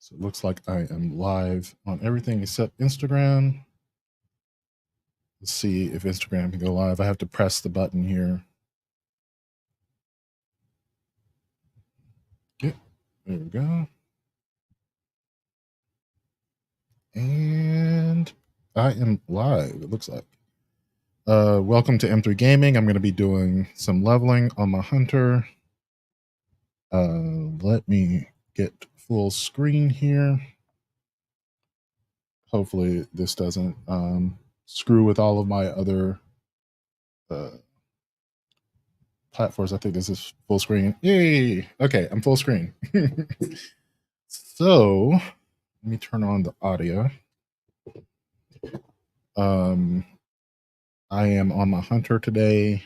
So it looks like I am live on everything except Instagram. Let's see if Instagram can go live. I have to press the button here. Yep, there we go. And I am live, it looks like. Welcome to M3 Gaming. I'm going to be doing some leveling on my hunter. Let me get full screen here. Hopefully this doesn't screw with all of my other platforms. I think this is full screen. Yay! Okay, I'm full screen. So let me turn on the audio. I am on my hunter today,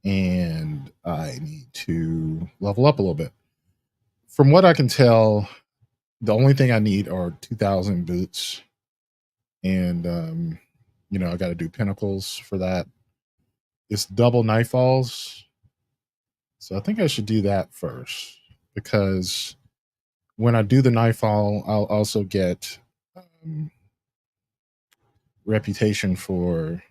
and I need to level up a little bit. From what I can tell, the only thing I need are 2,000 boots, and I got to do pinnacles for that. It's double Nightfalls, so I think I should do that first, because when I do the Nightfall, I'll also get reputation for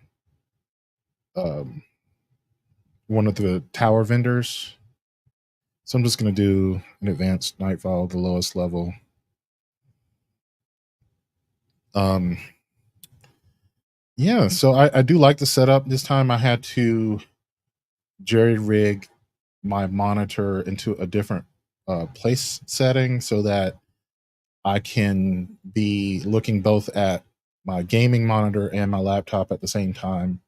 one of the tower vendors. So I'm just going to do an advanced Nightfall, the lowest level. Yeah, so I do like the setup. This time I had to jerry rig my monitor into a different place setting so that I can be looking both at my gaming monitor and my laptop at the same time,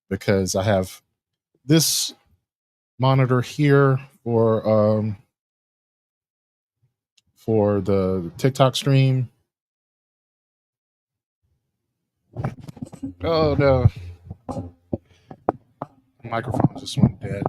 because I have this monitor here for the TikTok stream. Oh no, microphone just went dead.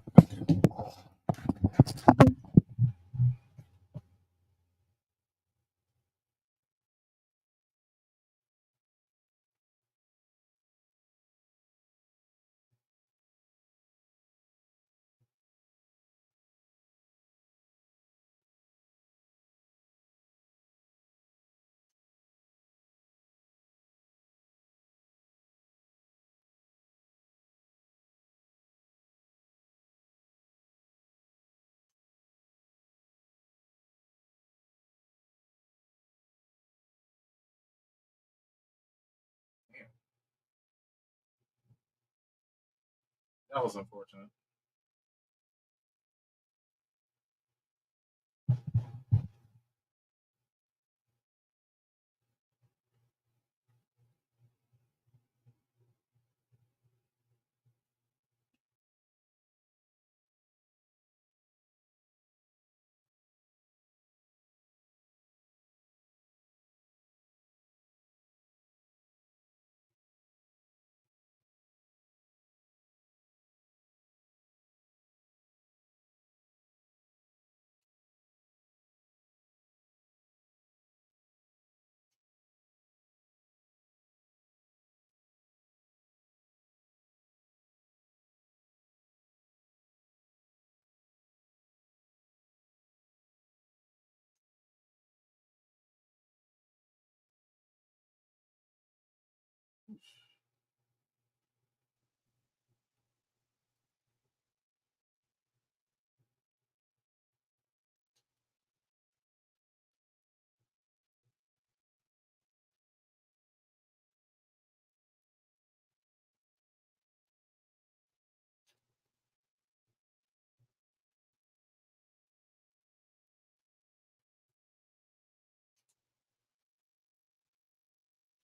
That was unfortunate.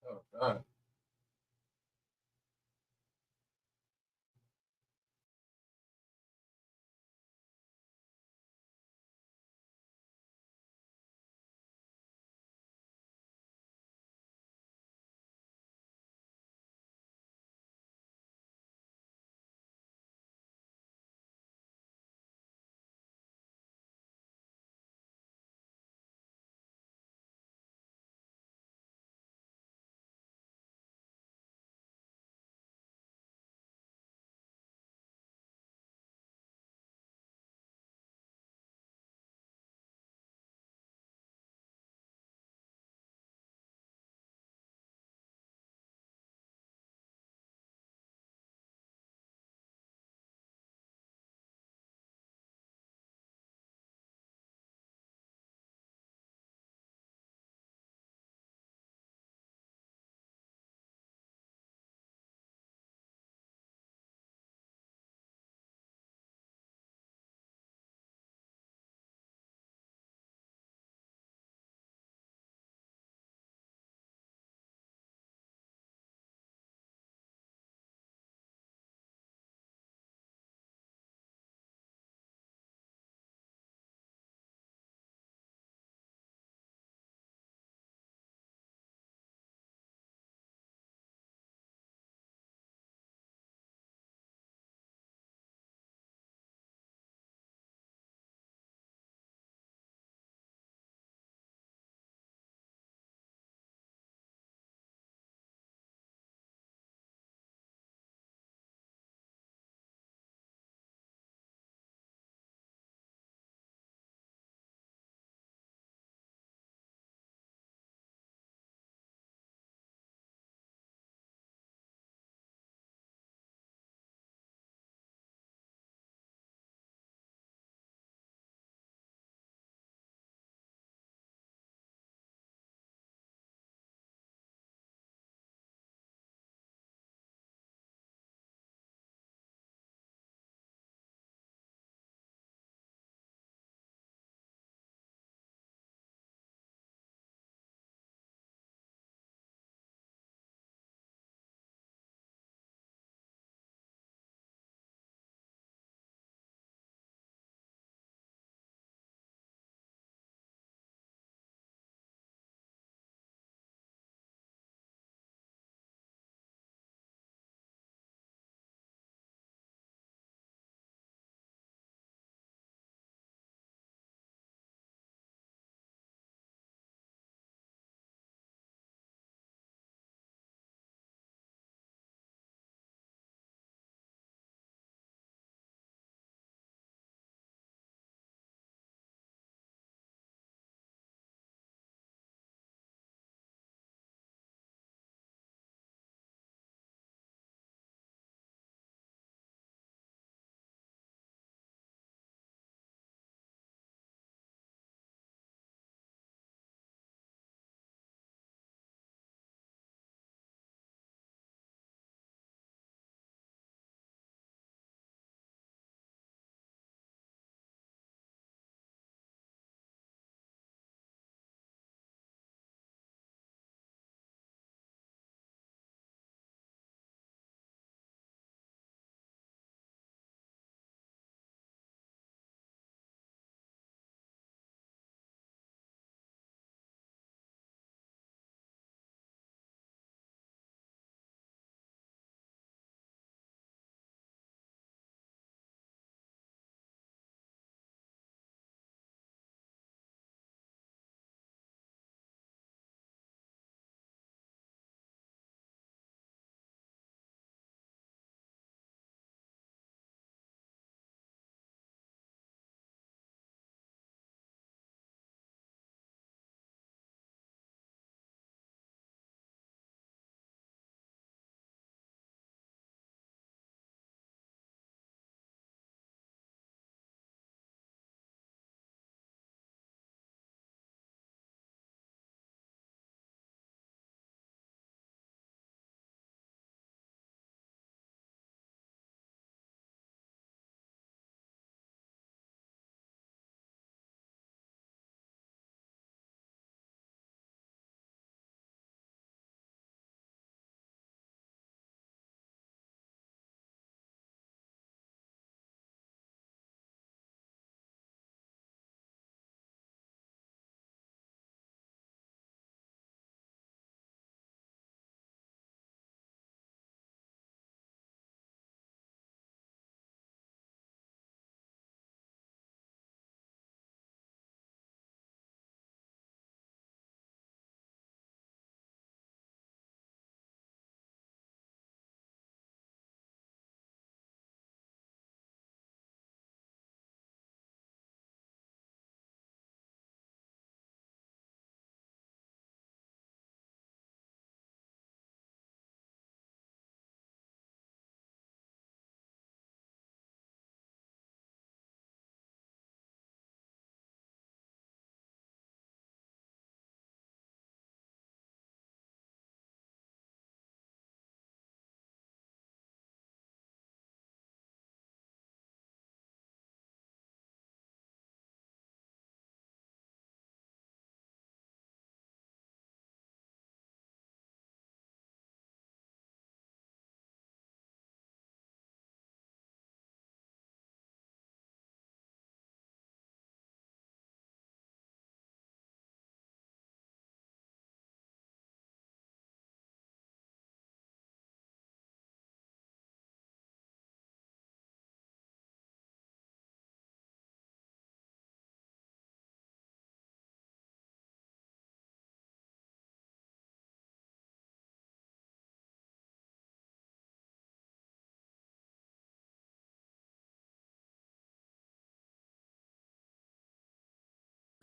Oh God.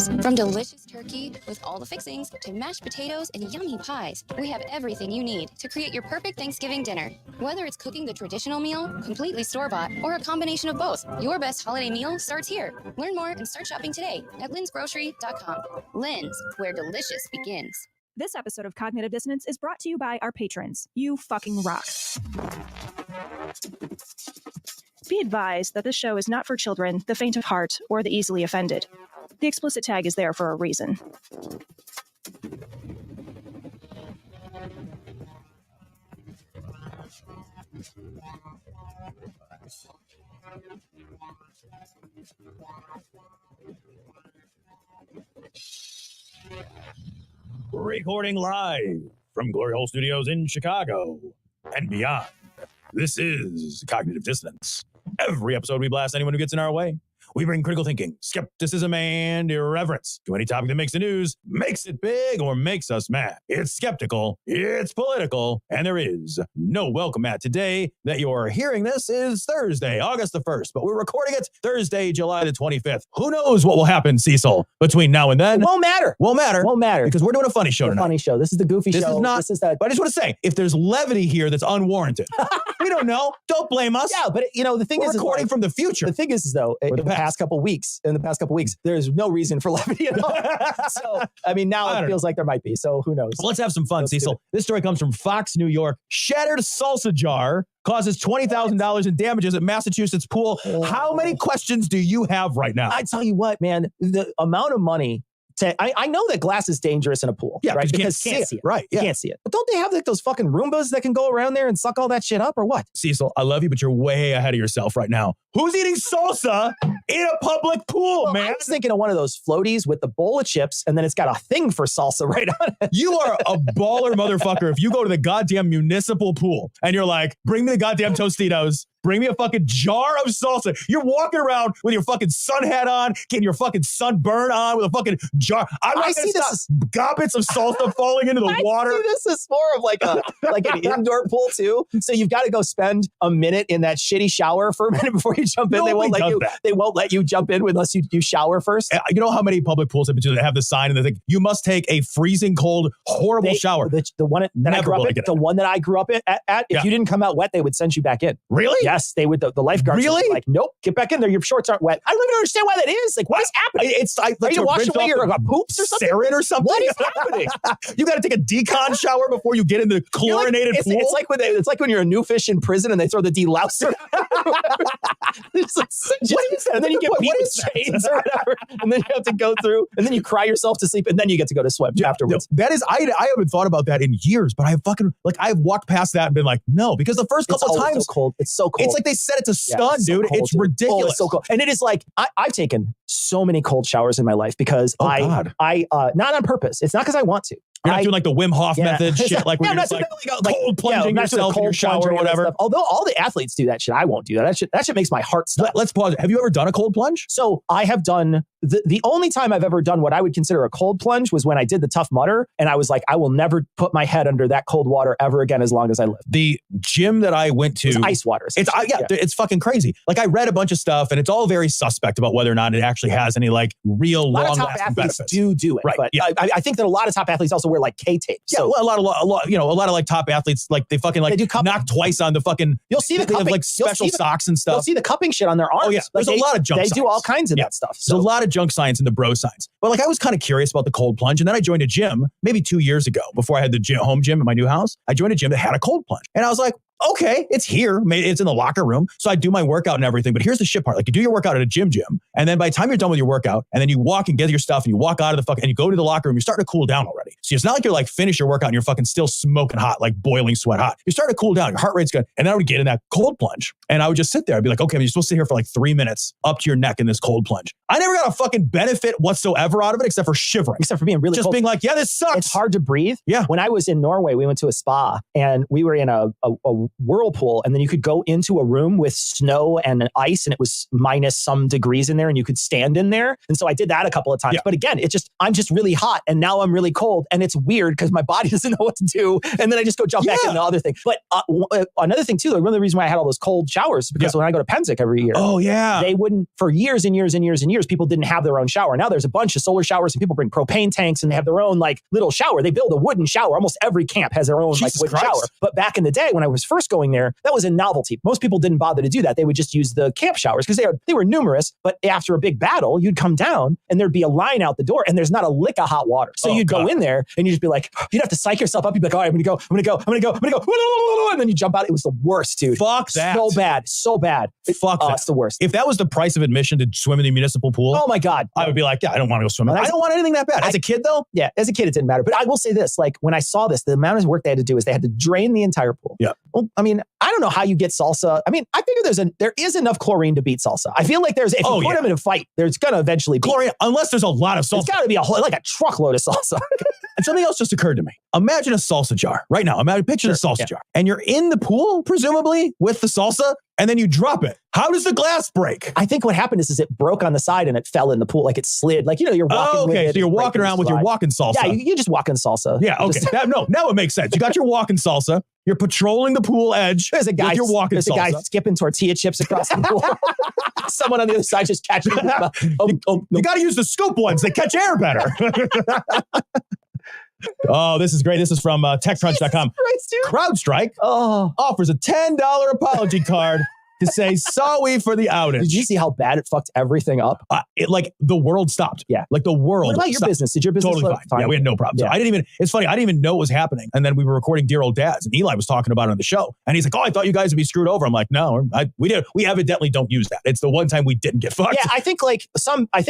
dips. From delicious turkey with all the fixings to mashed potatoes and yummy pies, we have everything you need to create your perfect Thanksgiving dinner. Whether it's cooking the traditional meal, completely store-bought, or a combination of both, your best holiday meal starts here. Learn more and start shopping today at linsgrocery.com. Lin's, where delicious begins. This episode of Cognitive Dissonance is brought to you by our patrons. You fucking rock. Be advised that this show is not for children, the faint of heart, or the easily offended. The explicit tag is there for a reason. Recording live from Glory Hole Studios in Chicago and beyond. This is Cognitive Dissonance. Every episode we blast anyone who gets in our way. We bring critical thinking, skepticism, and irreverence to any topic that makes the news, makes it big, or makes us mad. It's skeptical, it's political, and there is no welcome mat. Today that you're hearing this is Thursday, August the 1st, but we're recording it Thursday, July the 25th. Who knows what will happen, Cecil, between now and then? It won't matter. Won't matter. Because we're doing a funny show tonight. Funny show. This is the goofy show. This is not. This is that. But I just want to say, if there's levity here that's unwarranted, we don't know. Don't blame us. Yeah, but the thing we're is, recording from the future. The thing is though, in the past couple weeks, there's no reason for levity at all. So, I mean, now it feels like there might be. So who knows? Well, let's have some fun, Cecil. This story comes from Fox, New York. Shattered salsa jar causes $20,000 in damages at Massachusetts pool. How many questions do you have right now? I tell you what, man, the amount of money. I know that glass is dangerous in a pool, yeah, right? Because you can't see it. Right, yeah. You can't see it. But don't they have like those fucking Roombas that can go around there and suck all that shit up or what? Cecil, I love you, but you're way ahead of yourself right now. Who's eating salsa in a public pool, man? I was thinking of one of those floaties with the bowl of chips, and then it's got a thing for salsa right on it. You are a baller motherfucker if you go to the goddamn municipal pool and you're like, bring me the goddamn Tostitos. Bring me a fucking jar of salsa. You're walking around with your fucking sun hat on, getting your fucking sunburn on with a fucking jar. I see this as gobbets of salsa falling into the water. I see this as more of like an indoor pool too. So you've got to go spend a minute in that shitty shower for a minute before you jump in. They won't let you jump in unless you shower first. You know how many public pools have been that have the sign and they think you must take a freezing cold, horrible shower. The one that I grew up at, if you didn't come out wet, they would send you back in. Really? Yes, they would. The lifeguards would be like, nope, get back in there. Your shorts aren't wet. I don't even understand why that is. Like, what is happening? Are you washing away your poops or something? Sarin or something? What is happening? You got to take a decon shower before you get in the chlorinated pool? It's like when you're a new fish in prison and they throw the delouser. And then you get beat with chains or whatever. And then you have to go through, and then you cry yourself to sleep, and then you get to go to swim afterwards. No, that is, I haven't thought about that in years, but I've walked past that and been like, no, because the first couple of times. It's so cold. It's so cold. It's like they set it to stun, dude. It's ridiculous. Oh, it's so cold. And it is like, I've taken so many cold showers in my life because not on purpose. It's not because I want to. You're not doing like the Wim Hof method shit, like when you're just like cold plunging yourself in your shower or whatever. Although all the athletes do that shit, I won't do that. That shit makes my heart stop. Let's pause it. Have you ever done a cold plunge? So I have done, the only time I've ever done what I would consider a cold plunge was when I did the Tough Mudder, and I was like, I will never put my head under that cold water ever again as long as I live. The gym that I went to, it's ice water. It's fucking crazy. Like I read a bunch of stuff, and it's all very suspect about whether or not it actually has any like real long-lasting benefits. Do it, right? But I think that a lot of top athletes also wear like K-tape. Yeah, so, a lot of like top athletes, like they fucking like knock twice on the fucking. You'll see the cupping, have like special socks and stuff. You'll see the cupping shit on their arms. Oh yeah, there's a lot of junk. They do all kinds of that stuff. So. There's a lot of junk science in the bro science. But like I was kind of curious about the cold plunge, and then I joined a gym maybe 2 years ago before I had the home gym in my new house. I joined a gym that had a cold plunge, and I was like, okay, it's here. It's in the locker room. So I do my workout and everything. But here's the shit part. Like you do your workout at a gym. And then by the time you're done with your workout, and then you walk and get your stuff and you walk out of the and you go to the locker room, you're starting to cool down already. So it's not like you're like finish your workout and you're fucking still smoking hot, like boiling sweat hot. You're starting to cool down. Your heart rate's good. And then I would get in that cold plunge. And I would just sit there. I'd be like, okay, you're supposed to sit here for like 3 minutes up to your neck in this cold plunge. I never got a fucking benefit whatsoever out of it except for shivering. Except for being really just cold. Being like, yeah, this sucks. It's hard to breathe. Yeah. When I was in Norway, we went to a spa and we were in a whirlpool, and then you could go into a room with snow and ice, and it was minus some degrees in there, and you could stand in there. And so I did that a couple of times. Yeah. But again, I'm just really hot, and now I'm really cold. world. And it's weird because my body doesn't know what to do. And then I just go jump back in the other thing. But another thing too, like one of the reasons why I had all those cold showers is because when I go to Penzic every year, they wouldn't, for years and years and years and years, people didn't have their own shower. Now there's a bunch of solar showers and people bring propane tanks and they have their own like little shower. They build a wooden shower. Almost every camp has their own like wooden shower. But back in the day when I was first going there, that was a novelty. Most people didn't bother to do that. They would just use the camp showers because they were numerous. But after a big battle, you'd come down and there'd be a line out the door and there's not a lick of hot water. So you'd go in there and you'd just be like, you'd have to psych yourself up. You'd be like, all right, I'm going to go. And then you jump out. It was the worst, dude. Fuck that. So bad. Fuck that. It's the worst. If that was the price of admission to swim in the municipal pool, oh my God, I would be like, yeah, I don't want to go swimming. I don't want anything that bad. As a kid though? Yeah, as a kid, it didn't matter. But I will say this, like when I saw this, the amount of work they had to do is they had to drain the entire pool. Yeah. Well, I mean, I don't know how you get salsa. I mean, I figure there is enough chlorine to beat salsa. I feel like if you put them in a fight, there's going to eventually be chlorine, unless there's a lot of salsa. It's got to be like a truckload of salsa. And something else just occurred to me. Imagine a salsa jar right now. Picture a salsa jar. And you're in the pool, presumably, with the salsa, and then you drop it. How does the glass break? I think what happened is it broke on the side and it fell in the pool. Like it slid. Like, you're walking with it. So you're walking around with your walking salsa. Yeah, you just walk in salsa. Yeah, okay. Now it makes sense. You got your walking salsa. You're patrolling the pool edge. There's a guy skipping tortilla chips across the pool. Someone on the other side just catching them. You got to use the scoop ones. They catch air better. Oh, this is great. This is from TechCrunch.com. CrowdStrike offers a $10 apology card to say sorry for the outage. Did you see how bad it fucked everything up? Like the world stopped. Yeah. Like the world What about your business? Did your business totally fine? Yeah, we had no problem. Yeah. So it's funny, I didn't even know what was happening. And then we were recording Dear Old Dads and Eli was talking about it on the show. And he's like, oh, I thought you guys would be screwed over. I'm like, no, we evidently don't use that. It's the one time we didn't get fucked. Yeah, I think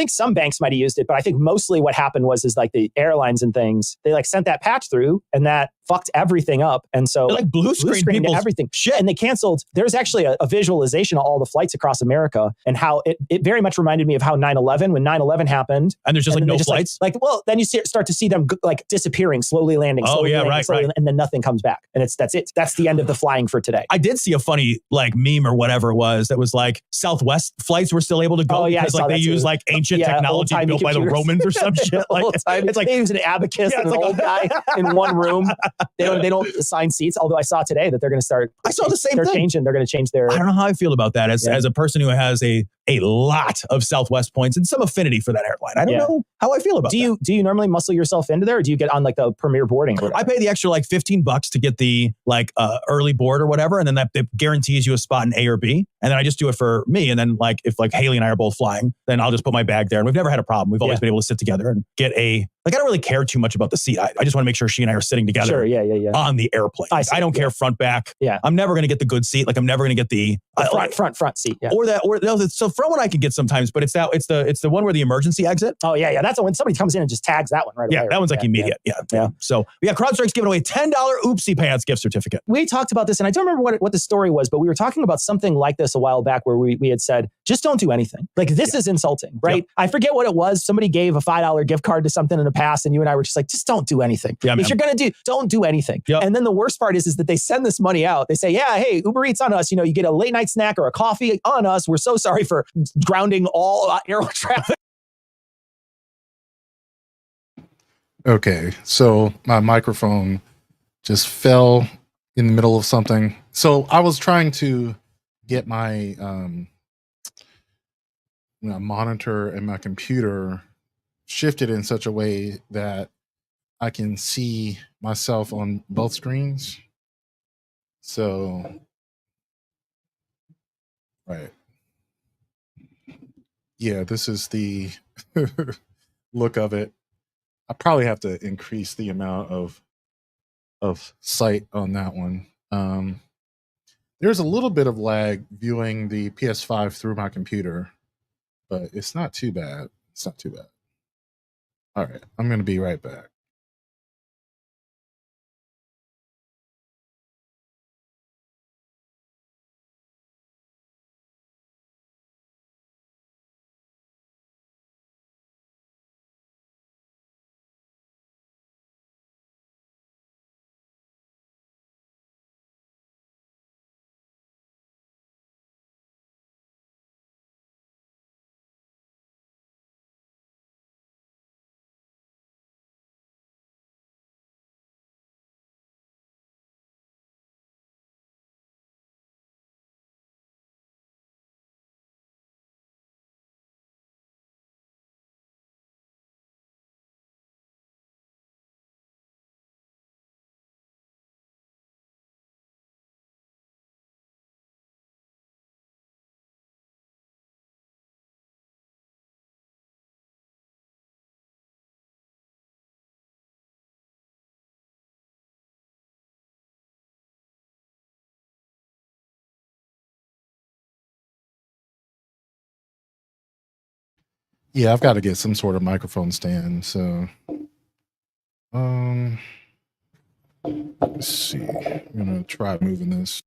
some banks might have used it, but I think mostly what happened was like the airlines and things, they like sent that patch through and that fucked everything up. And so they like blue screen everything. Shit. And they canceled. There's actually a visualization of all the flights across America and how it very much reminded me of how 9/11, when 9/11 happened. And there's just like no flights? Then you start to see them like disappearing, slowly landing. Right. And then nothing comes back. And that's it. That's the end of the flying for today. I did see a funny like meme or whatever it was that was like Southwest flights were still able to go because like they use like ancient technology built by the Romans or some shit. Like it's like they use an abacus and an old guy in one room. They don't assign seats. Although I saw today that they're going to start. I saw the same thing. They're going to change their. I don't know how I feel about that as a person who has a lot of Southwest points and some affinity for that airline. I don't know how I feel about that. Do you normally muscle yourself into there, or do you get on like the premier boarding? I pay the extra like $15 to get the like early board or whatever, and then that guarantees you a spot in A or B. And then I just do it for me. And then like if like Haley and I are both flying, then I'll just put my bag there. And we've never had a problem. We've always been able to sit together and get I don't really care too much about the seat. I just want to make sure she and I are sitting together on the airplane. I don't care front, back. Yeah. I'm never going to get the good seat. Like I'm never going to get the front seat. Yeah. So front one I can get sometimes, but it's the one where the emergency exit. Oh yeah. That's when somebody comes in and just tags that one right away. Yeah, that one's like immediate. Yeah. So CrowdStrike's giving away $10 Oopsie Pants gift certificate. We talked about this and I don't remember what the story was, but we were talking about something like this a while back where we had said, just don't do anything. Like this is insulting, right? Yep. I forget what it was. Somebody gave a $5 gift card to something in the past and you and I were just like, just don't do anything. Yeah, if you're going to don't do anything. Yep. And then the worst part is that they send this money out. They say, yeah, hey, Uber Eats on us. You get a late night snack or a coffee on us. We're so sorry for grounding all air traffic. Okay, so my microphone just fell in the middle of something. So I was trying to get my monitor and my computer shifted in such a way that I can see myself on both screens. So, right. Yeah, this is the look of it. I probably have to increase the amount of sight on that one. There's a little bit of lag viewing the PS5 through my computer, but it's not too bad. It's not too bad. All right, I'm going to be right back. Yeah, I've got to get some sort of microphone stand. So, let's see. I'm gonna try moving this.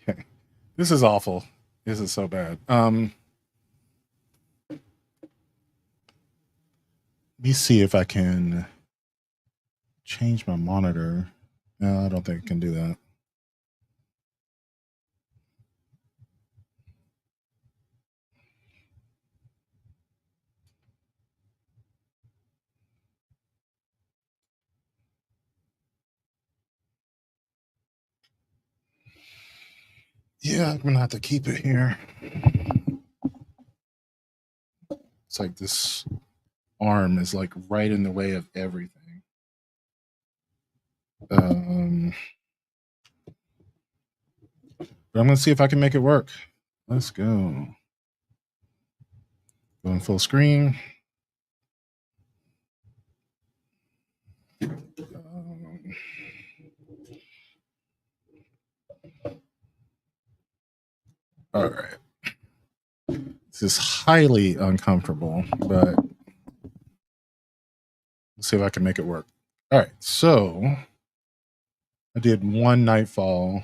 Okay. This is awful. This is so bad. Let me see if I can change my monitor. No, I don't think I can do that. Yeah, I'm gonna have to keep it here. It's like this arm is like right in the way of everything. But I'm gonna see if I can make it work. Let's go. Going full screen. All right. This is highly uncomfortable, but let's see if I can make it work. All right. So I did one Nightfall,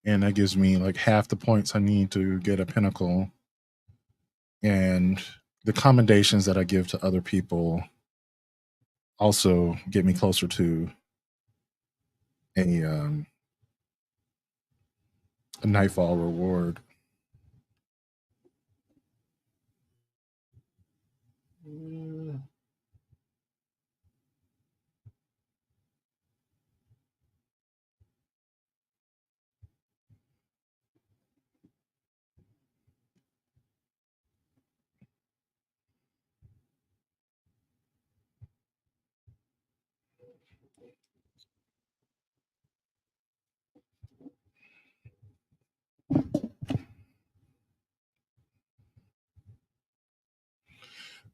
and that gives me like half the points I need to get a pinnacle. And the commendations that I give to other people also get me closer to a Nightfall reward.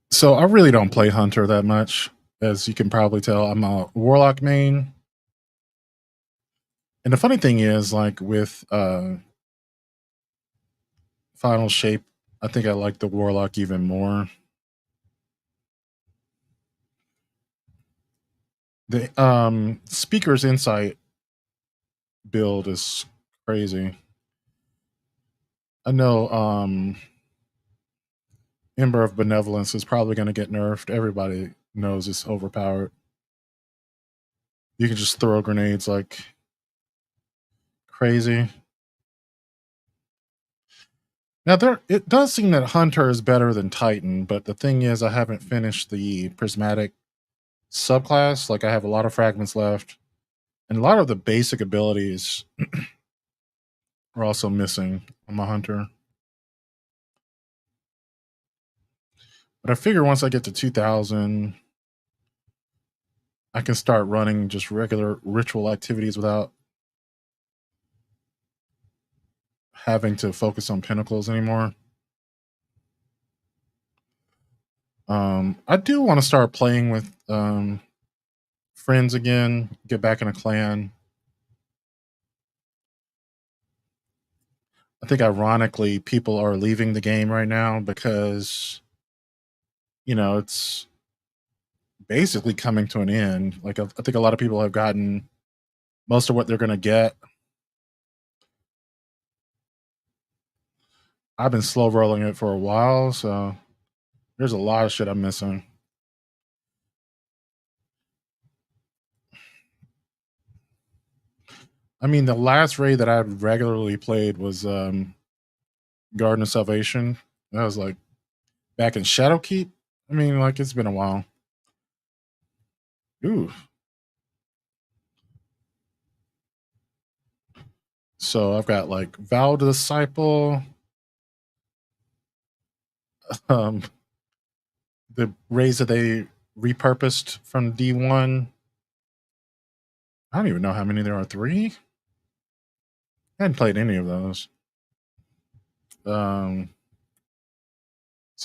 So I really don't play Hunter that much, as you can probably tell. I'm a Warlock main. And the funny thing is, like with Final Shape, I think I like the Warlock even more. The Speaker's Insight build is crazy. I know Ember of Benevolence is probably going to get nerfed. Everybody knows it's overpowered. You can just throw grenades like crazy. Now it does seem that Hunter is better than Titan, but the thing is I haven't finished the Prismatic subclass. Like I have a lot of fragments left, and a lot of the basic abilities are also missing on my Hunter. But I figure once I get to 2000, I can start running just regular ritual activities without having to focus on pinnacles anymore. I do want to start playing with friends again, get back in a clan. I think ironically, people are leaving the game right now because, it's basically coming to an end. Like, I think a lot of people have gotten most of what they're going to get. I've been slow rolling it for a while, so there's a lot of shit I'm missing. I mean, the last raid that I regularly played was Garden of Salvation. That was like back in Shadowkeep. I mean, like, it's been a while. Ooh. So I've got like Vow the Disciple, the raids that they repurposed from D1. I don't even know how many there are. 3? I hadn't played any of those. Is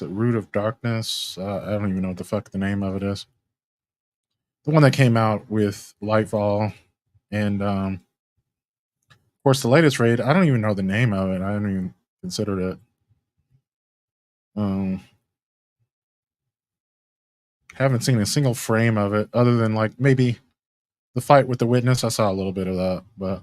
it Root of Darkness? I don't even know what the fuck the name of it is. The one that came out with Lightfall, and of course the latest raid. I don't even know the name of it. I haven't even considered it. Haven't seen a single frame of it other than like maybe the fight with the witness. I saw a little bit of that, but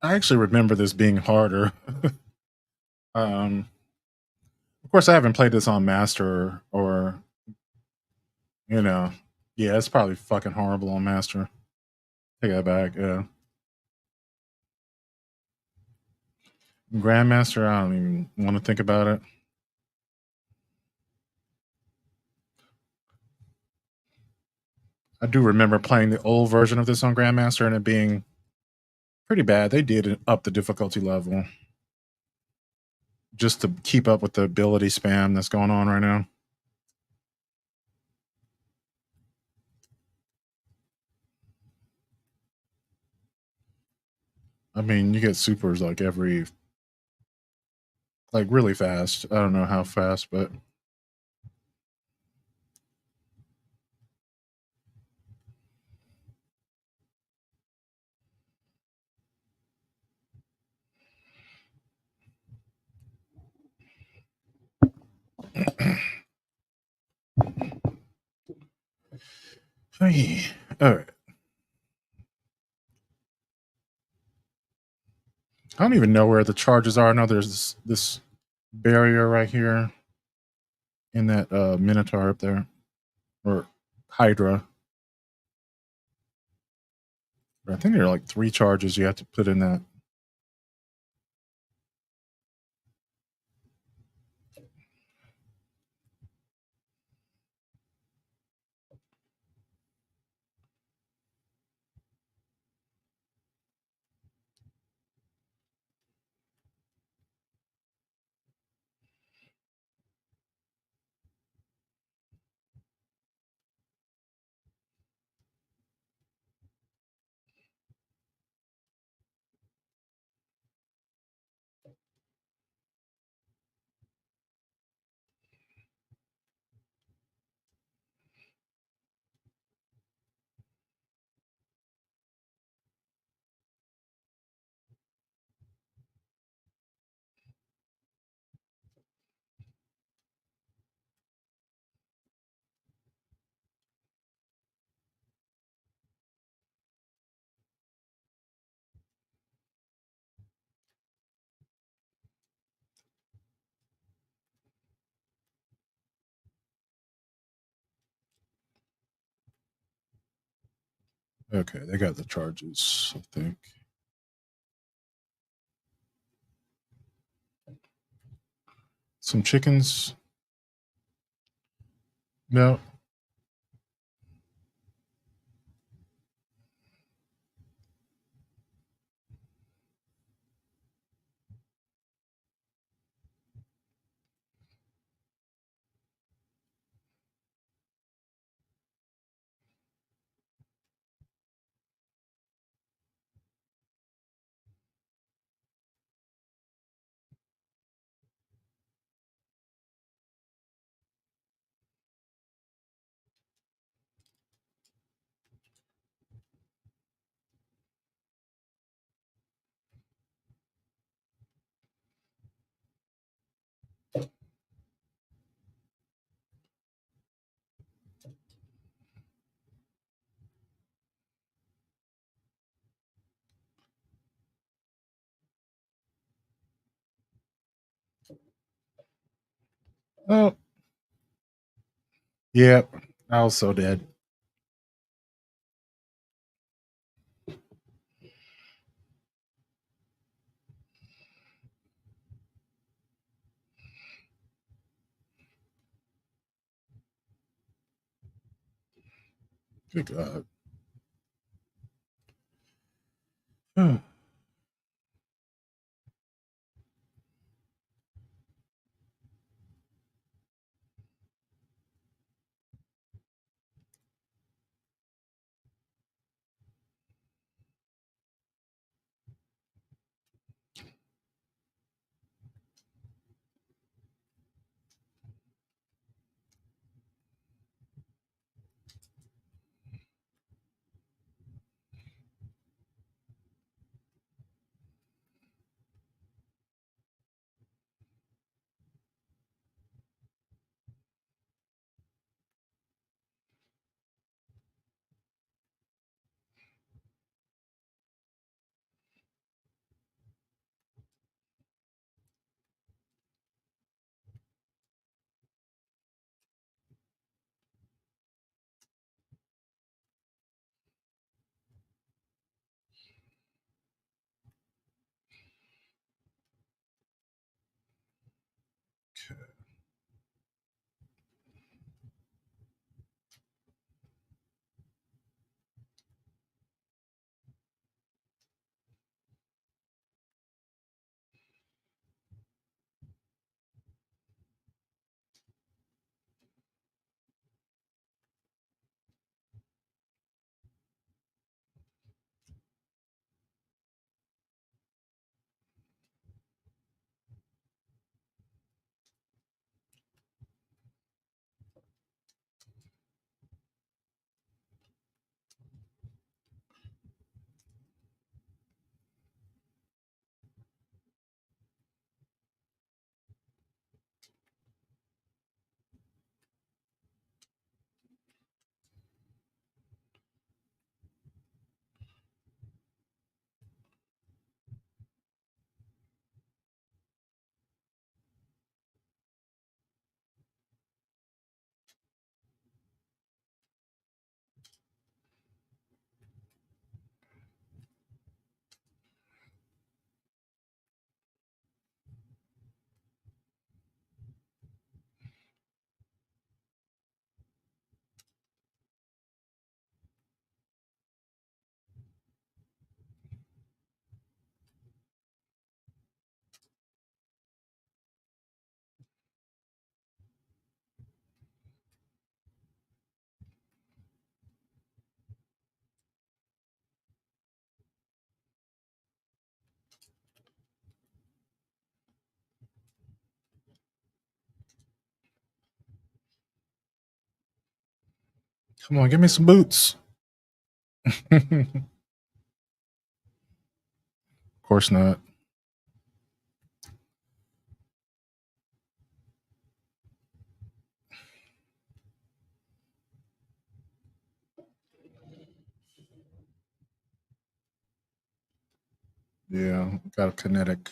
I actually remember this being harder. Of course, I haven't played this on Master or, yeah, it's probably fucking horrible on Master. Take that back, yeah. Grandmaster, I don't even want to think about it. I do remember playing the old version of this on Grandmaster and it being pretty bad. They did up the difficulty level. just to keep up with the ability spam that's going on right now. I mean, you get supers like really fast. I don't know how fast, but hey, all right. I don't even know where the charges are. I know there's this barrier right here in that Minotaur up there, or Hydra. But I think there are like 3 charges you have to put in that. Okay, they got the charges, I think. Some chickens. No. Oh. Yep. I was so dead. Good God. Hmm. Come on, give me some boots. Of course not. Yeah, got a kinetic.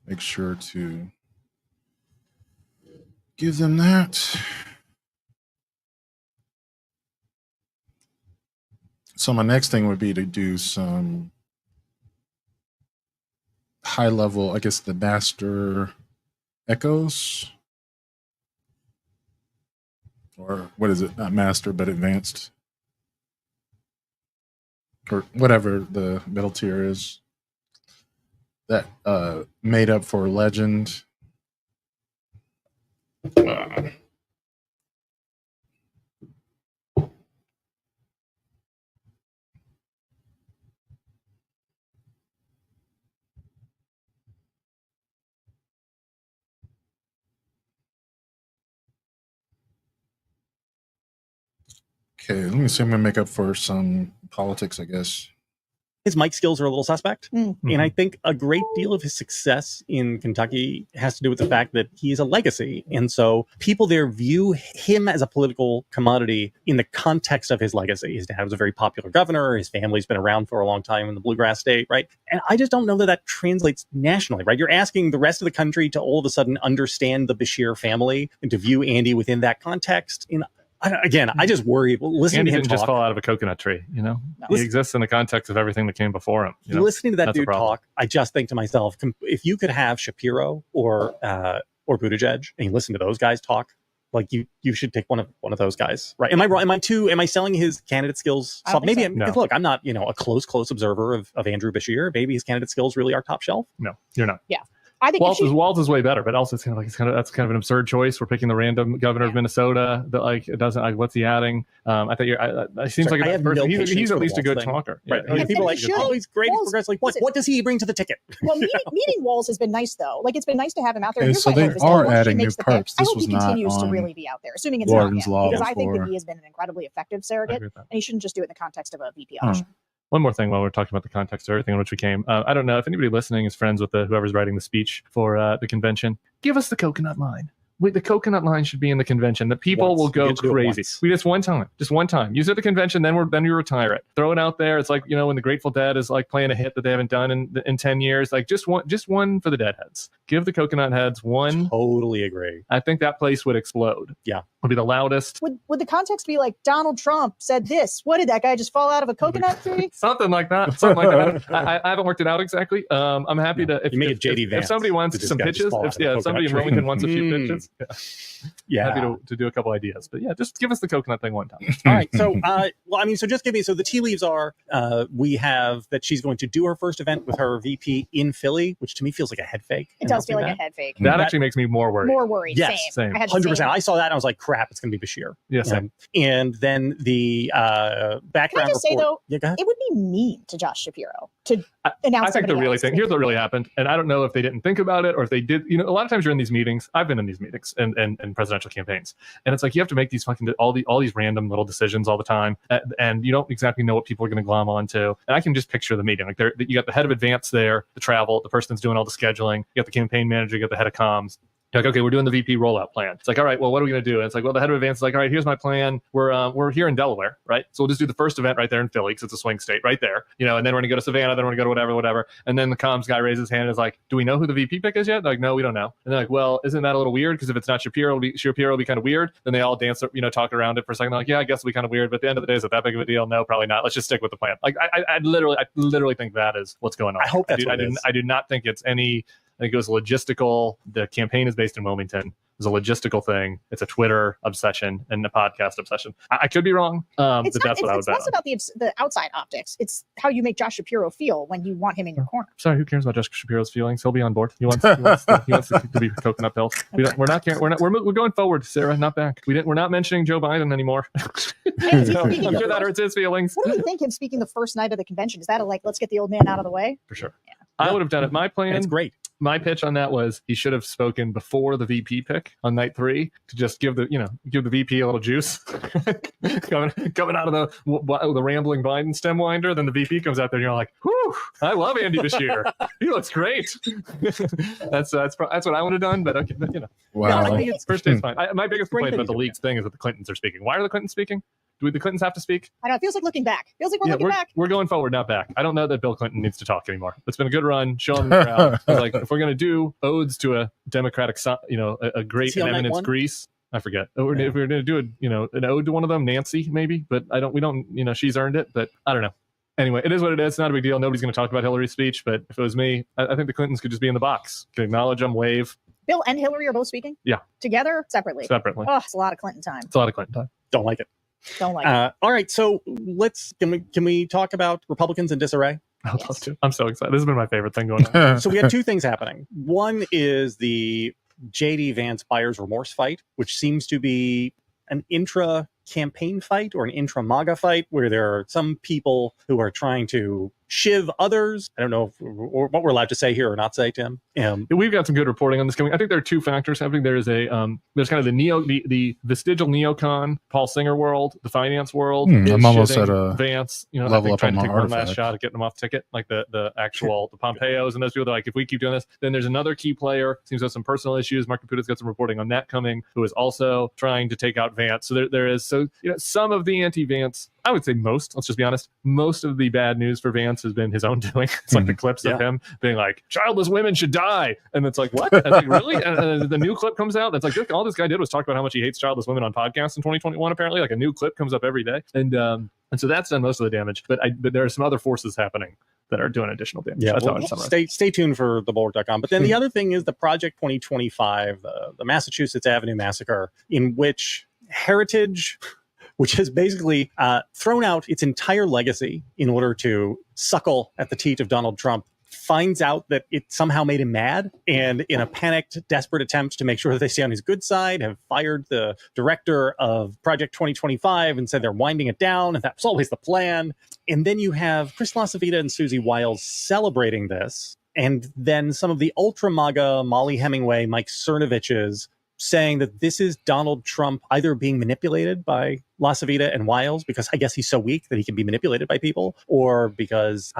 Make sure to give them that. So my next thing would be to do some high level, I guess, the master echoes. Or what is it? Not master, but advanced. Or whatever the middle tier is. That made up for legend. Okay, let me see. I'm gonna make up for some politics, I guess. His mic skills are a little suspect. Mm-hmm. And I think a great deal of his success in Kentucky has to do with the fact that he is a legacy. And so people there view him as a political commodity in the context of his legacy. His dad was a very popular governor. His family's been around for a long time in the bluegrass state, right? And I just don't know that that translates nationally, right? You're asking the rest of the country to all of a sudden understand the Bashir family and to view Andy within that context. I just worry. Listening Andy to him didn't just fall out of a coconut tree, you know? He exists in the context of everything that came before him. You know? Listening to that dude talk, I just think to myself, if you could have Shapiro or Buttigieg and you listen to those guys talk, like you should take one of those guys, right? Am I wrong? Am I selling his candidate skills? Maybe. No. Look, I'm not a close observer of Andrew Bashir. Maybe his candidate skills really are top shelf. No, you're not. Yeah. I think Walz is way better, but also it's that's kind of an absurd choice. We're picking the random governor of Minnesota that it doesn't what's he adding? I think it seems like a person. He's at least a good talker, right? Yeah. People are like, oh, he's great, he's progressive. Like, what does he bring to the ticket? Well, meeting Walz has been nice though. Like it's been nice to have him out there. Okay, so they are adding new perks. I hope he continues to really be out there, assuming it's not yet, because I think that he has been an incredibly effective surrogate, and he shouldn't just do it in the context of a VP election. One more thing while we're talking about the context of everything in which we came. I don't know if anybody listening is friends with whoever's writing the speech for the convention. Give us the coconut line. The coconut line should be in the convention. The people will go crazy. We just one time. Use it at the convention, then we retire it. Throw it out there. It's like, when the Grateful Dead is like playing a hit that they haven't done in 10 years. Like just one for the Deadheads. Give the coconut heads one. Totally agree. I think that place would explode. Yeah. Would be the loudest. Would the context be like Donald Trump said this? What did that guy just fall out of a coconut tree? Something like that. I haven't worked it out exactly. I'm happy to. If you make it JD Vance. If somebody wants some pitches, if somebody in Wilmington wants a few pitches, happy to do a couple ideas. But just give us the coconut thing one time. All right. So, so just give me. So the tea leaves are we have that she's going to do her first event with her VP in Philly, which to me feels like a head fake. It does feel like a head fake. That actually makes me more worried. More worried. Yes, same. 100%. I saw that and I was like, crap, it's going to be Bashir. Yes. And then the background. Can I just say though, go ahead. It would be mean to Josh Shapiro to announce. I think here's what really happened, and I don't know if they didn't think about it or if they did. A lot of times you're in these meetings. I've been in these meetings and presidential campaigns, and it's like you have to make these all these random little decisions all the time, and you don't exactly know what people are going to glom onto. And I can just picture the meeting. Like you got the head of advance there, the travel, the person that's doing all the scheduling. You got the campaign manager, you got the head of comms. Like, okay, we're doing the VP rollout plan. It's like, all right, well, what are we going to do? And it's like, well, the head of advance is like, all right, here's my plan. We're here in Delaware, right? So we'll just do the first event right there in Philly because it's a swing state right there, and then we're going to go to Savannah, then we're going to go to whatever. And then the comms guy raises his hand and is like, do we know who the VP pick is yet? They're like, no, we don't know. And they're like, well, isn't that a little weird? Because if it's not Shapiro, Shapiro will be kind of weird. Then they all dance, talk around it for a second. They're like, yeah, I guess it'll be kind of weird. But at the end of the day, is it that big of a deal? No, probably not. Let's just stick with the plan. Like, I literally think that is what's going on. I hope that's I do not think it's any. I think it was logistical. The campaign is based in Wilmington. It's a logistical thing. It's a Twitter obsession and a podcast obsession. I could be wrong, but that's what I would bet. It's less about the outside optics. It's how you make Josh Shapiro feel when you want him in your corner. Sorry, who cares about Josh Shapiro's feelings? He'll be on board. He wants to be coconut pills. We're going forward, Sarah, not back. We're not mentioning Joe Biden anymore. I'm sure that hurts his feelings. What do you think him speaking the first night of the convention? Is that let's get the old man out of the way? For sure. Yeah. I would have done it. My plan. It's great. My pitch on that was he should have spoken before the VP pick on night 3 to just give the VP a little juice coming out of the rambling Biden stem winder. Then the VP comes out there and you're like, whew, I love Andy Bashir. He looks great. That's what I would have done, but okay, but, Wow. No, I think it's first day's fine. My biggest complaint about the leaks thing is that the Clintons are speaking. Why are the Clintons speaking? Do the Clintons have to speak? I know. It feels like looking back. Feels like we're looking back. We're going forward, not back. I don't know that Bill Clinton needs to talk anymore. It's been a good run. Show him the crowd. Like, if we're going to do odes to a democratic, a great and eminence Greece, I forget. If we're going to do an ode to one of them, Nancy, maybe. But we don't, she's earned it. But I don't know. Anyway, it is what it is. It's not a big deal. Nobody's going to talk about Hillary's speech. But if it was me, I think the Clintons could just be in the box. Could acknowledge them, wave. Bill and Hillary are both speaking? Yeah. Together? Separately? Separately. Oh, it's a lot of Clinton time. It's a lot of Clinton time. Don't like it. Don't like it. All right, so can we talk about Republicans in disarray? I'd love to. I'm so excited. This has been my favorite thing going on. So we had two things happening. One is the JD Vance buyer's remorse fight, which seems to be an intra-campaign fight or an intra-MAGA fight where there are some people who are trying to shiv others. I don't know what we're allowed to say here or not say, Tim. We've got some good reporting on this coming. I think there are two factors happening. There's there's kind of the vestigial neocon, Paul Singer world, the finance world. I'm almost at a Vance, level up trying on to take my one last artifact. shot at getting them off ticket, like the actual the Pompeos and those people. They're like, if we keep doing this, then there's another key player. Seems to have some personal issues. Mark Caputa's got some reporting on that coming, who is also trying to take out Vance. So there is some of the anti-Vance. I would say most, let's just be honest, most of the bad news for Vance has been his own doing. It's like the clips of him being like, childless women should die. And it's like, what? And like, really? And the new clip comes out. And it's like, all this guy did was talk about how much he hates childless women on podcasts in 2021, apparently. Like a new clip comes up every day. And so that's done most of the damage. But there are some other forces happening that are doing additional damage. Yeah, that's well, how I'd summarize. stay tuned for thebulwark.com. But then the other thing is the Project 2025, the Massachusetts Avenue Massacre, in which Heritage, which has basically thrown out its entire legacy in order to suckle at the teat of Donald Trump, finds out that it somehow made him mad, and in a panicked, desperate attempt to make sure that they stay on his good side, have fired the director of Project 2025 and said they're winding it down, and that was always the plan. And then you have Chris LaCivita and Susie Wiles celebrating this, and then some of the ultra-MAGA Molly Hemingway, Mike Cernovich's saying that this is Donald Trump either being manipulated by LaCivita and Wiles, because I guess he's so weak that he can be manipulated by people, or because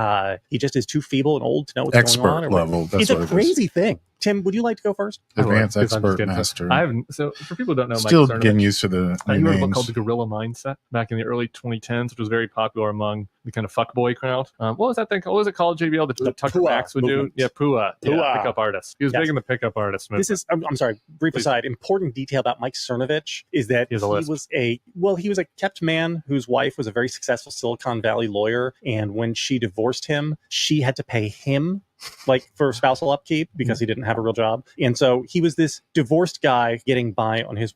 he just is too feeble and old to know what's going on. Expert level. It's a crazy thing. Tim, would you like to go first? Advanced expert master. I haven't. So for people who don't know, Still Mike getting used to the he new wrote a book names. called The Guerrilla Mindset back in the early 2010s, which was very popular among the kind of fuckboy crowd. What was that thing? What was it called, JBL? The Tucker PUA Max would movement. do? Yeah, PUA. PUA. Pickup artist. He was big in the pickup artist movement. This is, I'm sorry, brief aside, important detail about Mike Cernovich is that he was a kept man whose wife was a very successful Silicon Valley lawyer. And when she divorced him, she had to pay him like for spousal upkeep because he didn't have a real job. And so he was this divorced guy getting by on his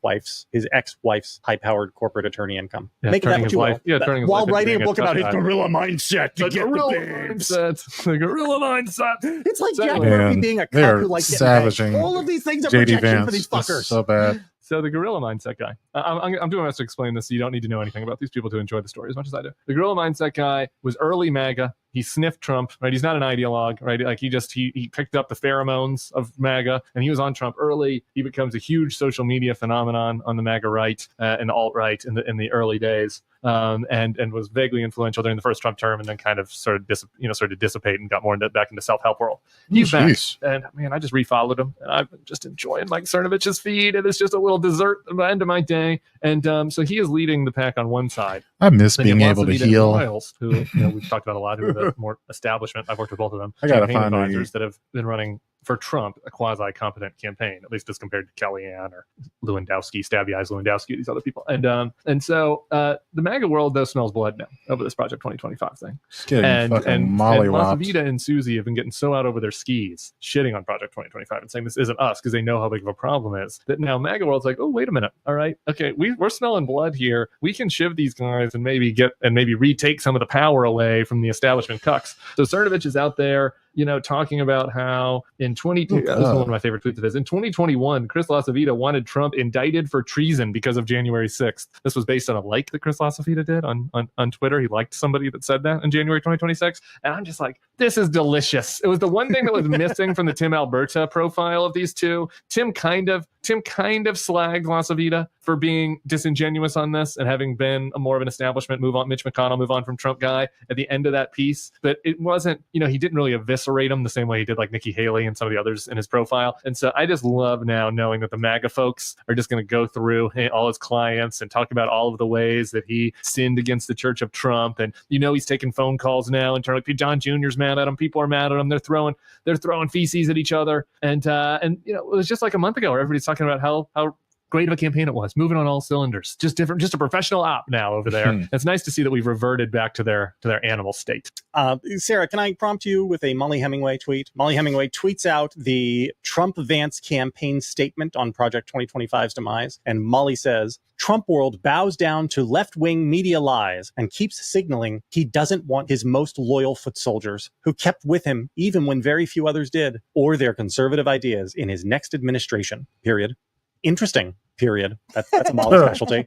ex-wife's high-powered corporate attorney income. Yeah, Make that what you will. While writing a book about his guerrilla mindset to get the babes. The guerrilla mindset. It's like Jack Man, Murphy being a they cop are who likes savaging all of these things are JD projection Vance. for these This is fuckers. so bad. So the guerrilla mindset guy, I'm doing my best to explain this, so you don't need to know anything about these people to enjoy the story as much as I do. The guerrilla mindset guy was early MAGA. He sniffed Trump, right? He's not an ideologue, right? Like he picked up the pheromones of MAGA, and he was on Trump early. He becomes a huge social media phenomenon on the MAGA right and the alt right in the early days, and was vaguely influential during the first Trump term, and then kind of started to dissipate and got more back into self-help world. He's back, and man, I just refollowed him, and I've been just enjoying Mike Cernovich's feed, and it's just a little dessert at the end of my day. And so he is leading the pack on one side. I miss Then being you have able to LaCivita and heal. Wiles, who we've talked about a lot, who are the more establishment. I've worked with both of them. I gotta campaign find advisors that have been running for Trump a quasi-competent campaign, at least as compared to Kellyanne or Lewandowski, Stabby Eyes Lewandowski, these other people. And so the MAGA world though smells blood now over this Project 2025 thing. And LaCivita and Susie have been getting so out over their skis, shitting on Project 2025 and saying this isn't us because they know how big of a problem it is. That now MAGA world's like, oh, wait a minute. All right. Okay. We're smelling blood here. We can shiv these guys and maybe retake some of the power away from the establishment cucks. So Cernovich is out there, talking about how in this is one of my favorite tweets of his. In 2021, Chris Lasavita wanted Trump indicted for treason because of January 6th. This was based on a like that Chris Lasavita did on Twitter. He liked somebody that said that in January 2026. And I'm just like, this is delicious. It was the one thing that was missing from the Tim Alberta profile of these two. Tim kind of slagged Lasavita for being disingenuous on this and having been more of an establishment Mitch McConnell move on from Trump guy at the end of that piece. But it wasn't, he didn't really eviscerate him the same way he did like Nikki Haley and some of the others in his profile. And so I just love now knowing that the MAGA folks are just going to go through all his clients and talk about all of the ways that he sinned against the Church of Trump. And he's taking phone calls now and turning John Jr.'s mad at him. People are mad at him. They're throwing feces at each other. And it was just like a month ago where everybody's talking about how great of a campaign it was, moving on all cylinders, just a professional op now over there. It's nice to see that we've reverted back to their animal state. Sarah, can I prompt you with a Molly Hemingway tweet? Molly Hemingway tweets out the Trump-Vance campaign statement on Project 2025's demise, and Molly says, Trump world bows down to left-wing media lies and keeps signaling he doesn't want his most loyal foot soldiers, who kept with him even when very few others did, or their conservative ideas in his next administration, period. Interesting, period. That's a Molly specialty.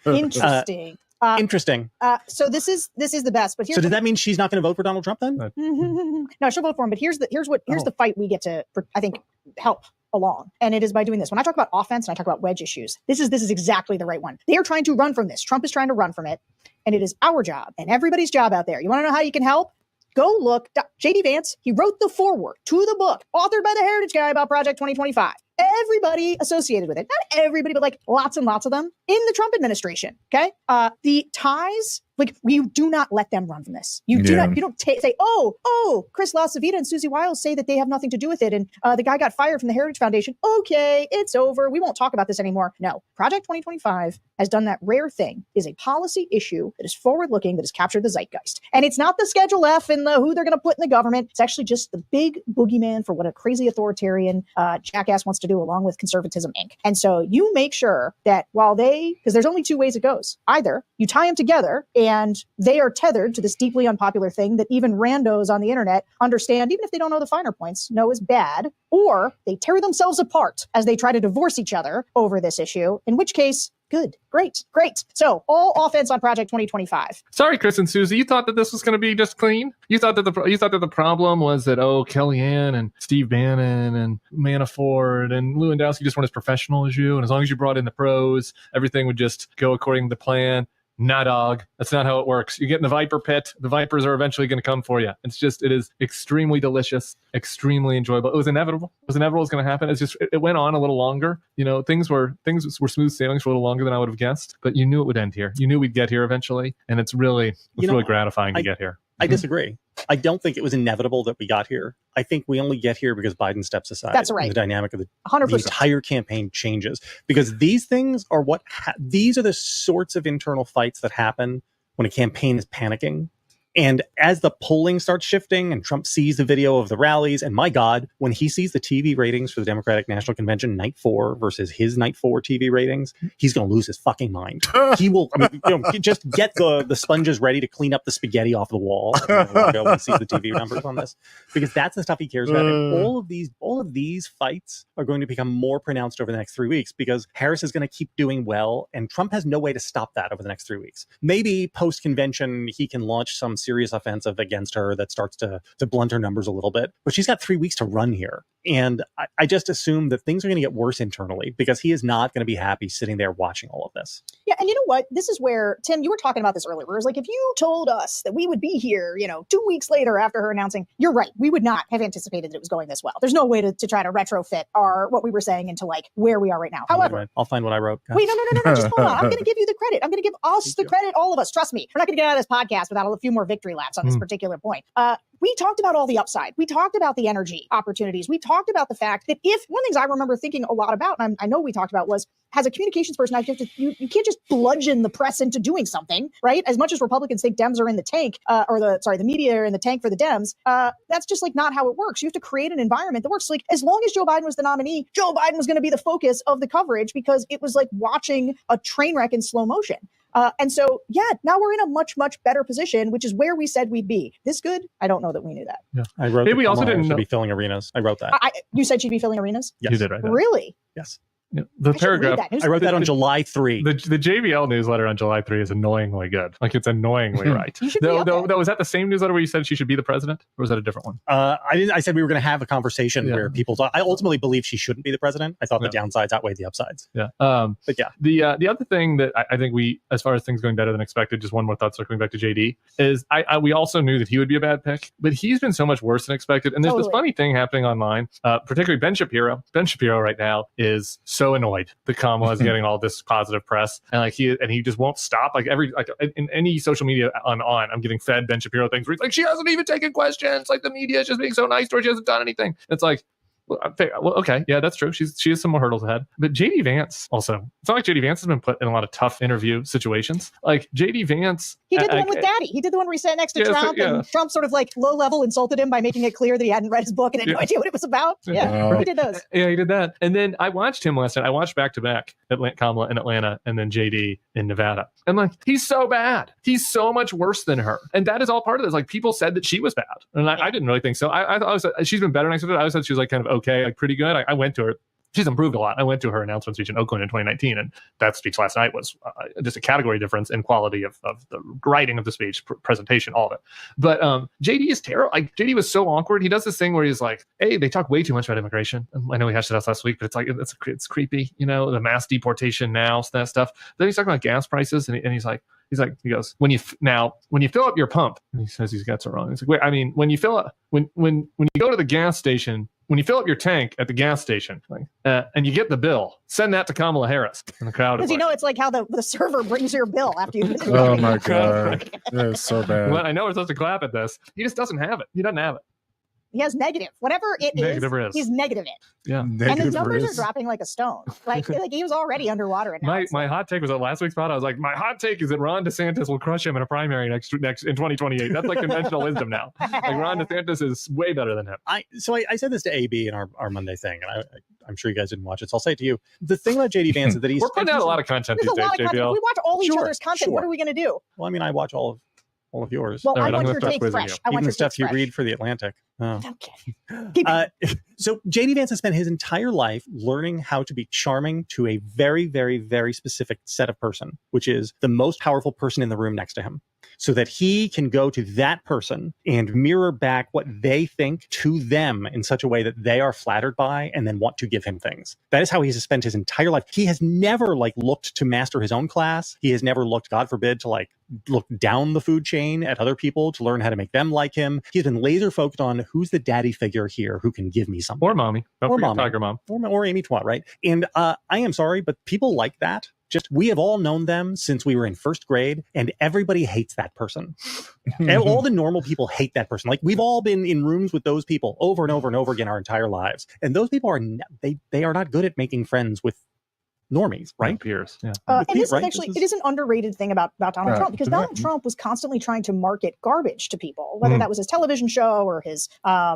Interesting. Interesting. So this is the best. But so does that mean she's not going to vote for Donald Trump then? No, she'll vote for him. But here's the fight we get to, I think, help along. And it is by doing this. When I talk about offense and I talk about wedge issues, this is exactly the right one. They are trying to run from this. Trump is trying to run from it. And it is our job and everybody's job out there. You want to know how you can help? Go look. J.D. Vance, he wrote the foreword to the book authored by the Heritage Guy about Project 2025. Everybody associated with it, not everybody, but like lots and lots of them in the Trump administration. Okay. The ties, like we do not let them run from this. You don't say, oh, Chris Lasavita and Susie Wiles say that they have nothing to do with it. And the guy got fired from the Heritage Foundation. Okay, it's over. We won't talk about this anymore. No, Project 2025 has done that rare thing, is a policy issue that is forward looking, that has captured the zeitgeist. And it's not the Schedule F and who they're going to put in the government. It's actually just the big boogeyman for what a crazy authoritarian jackass wants to do, along with Conservatism Inc. And so you make sure that because there's only two ways it goes. Either you tie them together and they are tethered to this deeply unpopular thing that even randos on the internet understand, even if they don't know the finer points, know is bad, or they tear themselves apart as they try to divorce each other over this issue, in which case, good, great. So all offense on Project 2025. Sorry, Chris and Susie, you thought that this was going to be just clean? You thought that the problem was that Kellyanne and Steve Bannon and Manafort and Lewandowski just weren't as professional as you, and as long as you brought in the pros, everything would just go according to plan. Nah, dog. That's not how it works. You get in the viper pit. The vipers are eventually going to come for you. It is extremely delicious, extremely enjoyable. It was inevitable. It was going to happen. It went on a little longer. Things were smooth sailings for a little longer than I would have guessed, but you knew it would end here. You knew we'd get here eventually. And it's really gratifying to get here. I disagree. I don't think it was inevitable that we got here. I think we only get here because Biden steps aside. That's right. And the dynamic of the 100%. entire campaign changes, because these things are these are the sorts of internal fights that happen when a campaign is panicking. And as the polling starts shifting and Trump sees the video of the rallies, and my God, when he sees the TV ratings for the Democratic National Convention night 4 versus his night 4 TV ratings, he's going to lose his fucking mind. He will, just get the sponges ready to clean up the spaghetti off the wall when he sees the TV numbers on this, because that's the stuff he cares about. And all of these fights are going to become more pronounced over the next 3 weeks, because Harris is going to keep doing well, and Trump has no way to stop that over the next 3 weeks. Maybe post-convention, he can launch some serious offensive against her that starts to blunt her numbers a little bit, but she's got 3 weeks to run here. And I just assume that things are going to get worse internally, because he is not going to be happy sitting there watching all of this. Yeah. And you know what? This is where, Tim, you were talking about this earlier, where it was like, if you told us that we would be here, 2 weeks later after her announcing, you're right, we would not have anticipated that it was going this well. There's no way to try to retrofit what we were saying into like where we are right now. However, I'll find what I wrote. Wait, no, just hold on. I'm going to give you the credit. I'm going to give us the credit, all of us. Trust me. We're not going to get out of this podcast without a few more victory laps on this particular point. We talked about all the upside. We talked about the energy opportunities. We talked about the fact that if one of the things I remember thinking a lot about, and I know we talked about, was as a communications person, you can't just bludgeon the press into doing something, right? As much as Republicans think Dems are in the tank, the media are in the tank for the Dems, that's just like not how it works. You have to create an environment that works. Like as long as Joe Biden was the nominee, Joe Biden was going to be the focus of the coverage, because it was like watching a train wreck in slow motion. And so, now we're in a much, much better position, which is where we said we'd be. This good? I don't know that we knew that. Yeah. I wrote Maybe we also didn't should know. be filling arenas. I wrote that. You said she'd be filling arenas? Yes. You did right. Really? Yes. Yeah. The I should read paragraph. that I wrote that on July 3. The JBL newsletter on July 3 is annoyingly good. Like, it's annoyingly right. You should be up there. Was that the same newsletter where you said she should be the president, or was that a different one? I said we were going to have a conversation where people thought. I ultimately believe she shouldn't be the president. I thought the downsides outweighed the upsides. Yeah. But yeah. The other thing that I think we, as far as things going better than expected, just one more thought circling back to JD, is we also knew that he would be a bad pick, but he's been so much worse than expected. And there's this funny thing happening online, particularly Ben Shapiro. Ben Shapiro right now is so annoyed that Kamala is getting all this positive press, and he just won't stop. Like in any social media on, I'm getting fed Ben Shapiro things where he's like, she hasn't even taken questions. Like, the media is just being so nice to her. She hasn't done anything. It's like, well, okay, yeah, that's true. She has some more hurdles ahead. But JD Vance also, it's not like JD Vance has been put in a lot of tough interview situations. Like, JD Vance, he did the one with Daddy. He did the one where he sat next to Trump, and Trump sort of like low level insulted him by making it clear that he hadn't read his book and had no idea what it was about. Yeah, he did those. Yeah, he did that. And then I watched him last night. I watched back to back Kamala in Atlanta and then JD in Nevada. And like, he's so bad. He's so much worse than her. And that is all part of this. Like, people said that she was bad, and I didn't really think so. I thought she's been better than I expected. I always thought she was like kind of okay, like pretty good. I went to her. She's improved a lot. I went to her announcement speech in Oakland in 2019, and that speech last night was just a category difference in quality of the writing of the speech, presentation, all of it. But JD is terrible. Like, JD was so awkward. He does this thing where he's like, hey, they talk way too much about immigration. I know we hashed it out last week, but it's like, it's creepy, the mass deportation now, that stuff. Then he's talking about gas prices, and he goes, when you fill up your pump, and he says these guts are wrong. He's like, wait, I mean, when you fill up, when you go to the gas station, when you fill up your tank at the gas station, and you get the bill, send that to Kamala Harris. And the crowd is because it's like how the server brings your bill after you. Oh my god, that is so bad. Well, I know we're supposed to clap at this. He just doesn't have it. He doesn't have it. He has negative. Whatever it is, he's negative it. Yeah. And his numbers are dropping like a stone. Like he was already underwater. And my hot take was at last week's pod. I was like, my hot take is that Ron DeSantis will crush him in a primary next in 2028. That's like conventional wisdom now. Like, Ron DeSantis is way better than him. I said this to AB in our Monday thing, and I'm sure you guys didn't watch it, so I'll say it to you. The thing about JD Vance is that we're putting out a lot of content these days, JBL. We watch all each other's content. What are we going to do? Well, I mean, I watch all of yours. Well, I want your take fresh. Even the stuff you read for The Atlantic. Oh. Okay. So JD Vance has spent his entire life learning how to be charming to a very, very, very specific set of person, which is the most powerful person in the room next to him, so that he can go to that person and mirror back what they think to them in such a way that they are flattered by and then want to give him things. That is how he has spent his entire life. He has never looked to master his own class. He has never looked, God forbid, to look down the food chain at other people to learn how to make them like him. He's been laser focused on who's the daddy figure here who can give me something. Or mommy. Don't forget Tiger Mom. Or Amy Twat, right? And I am sorry, but people like that, we have all known them since we were in first grade, and everybody hates that person. And all the normal people hate that person. Like, we've all been in rooms with those people over and over and over again our entire lives. And those people they are not good at making friends with normies, right? Peers. Yeah. And this is actually, it is an underrated thing about Donald Trump, because Donald Trump was constantly trying to market garbage to people, whether that was his television show or his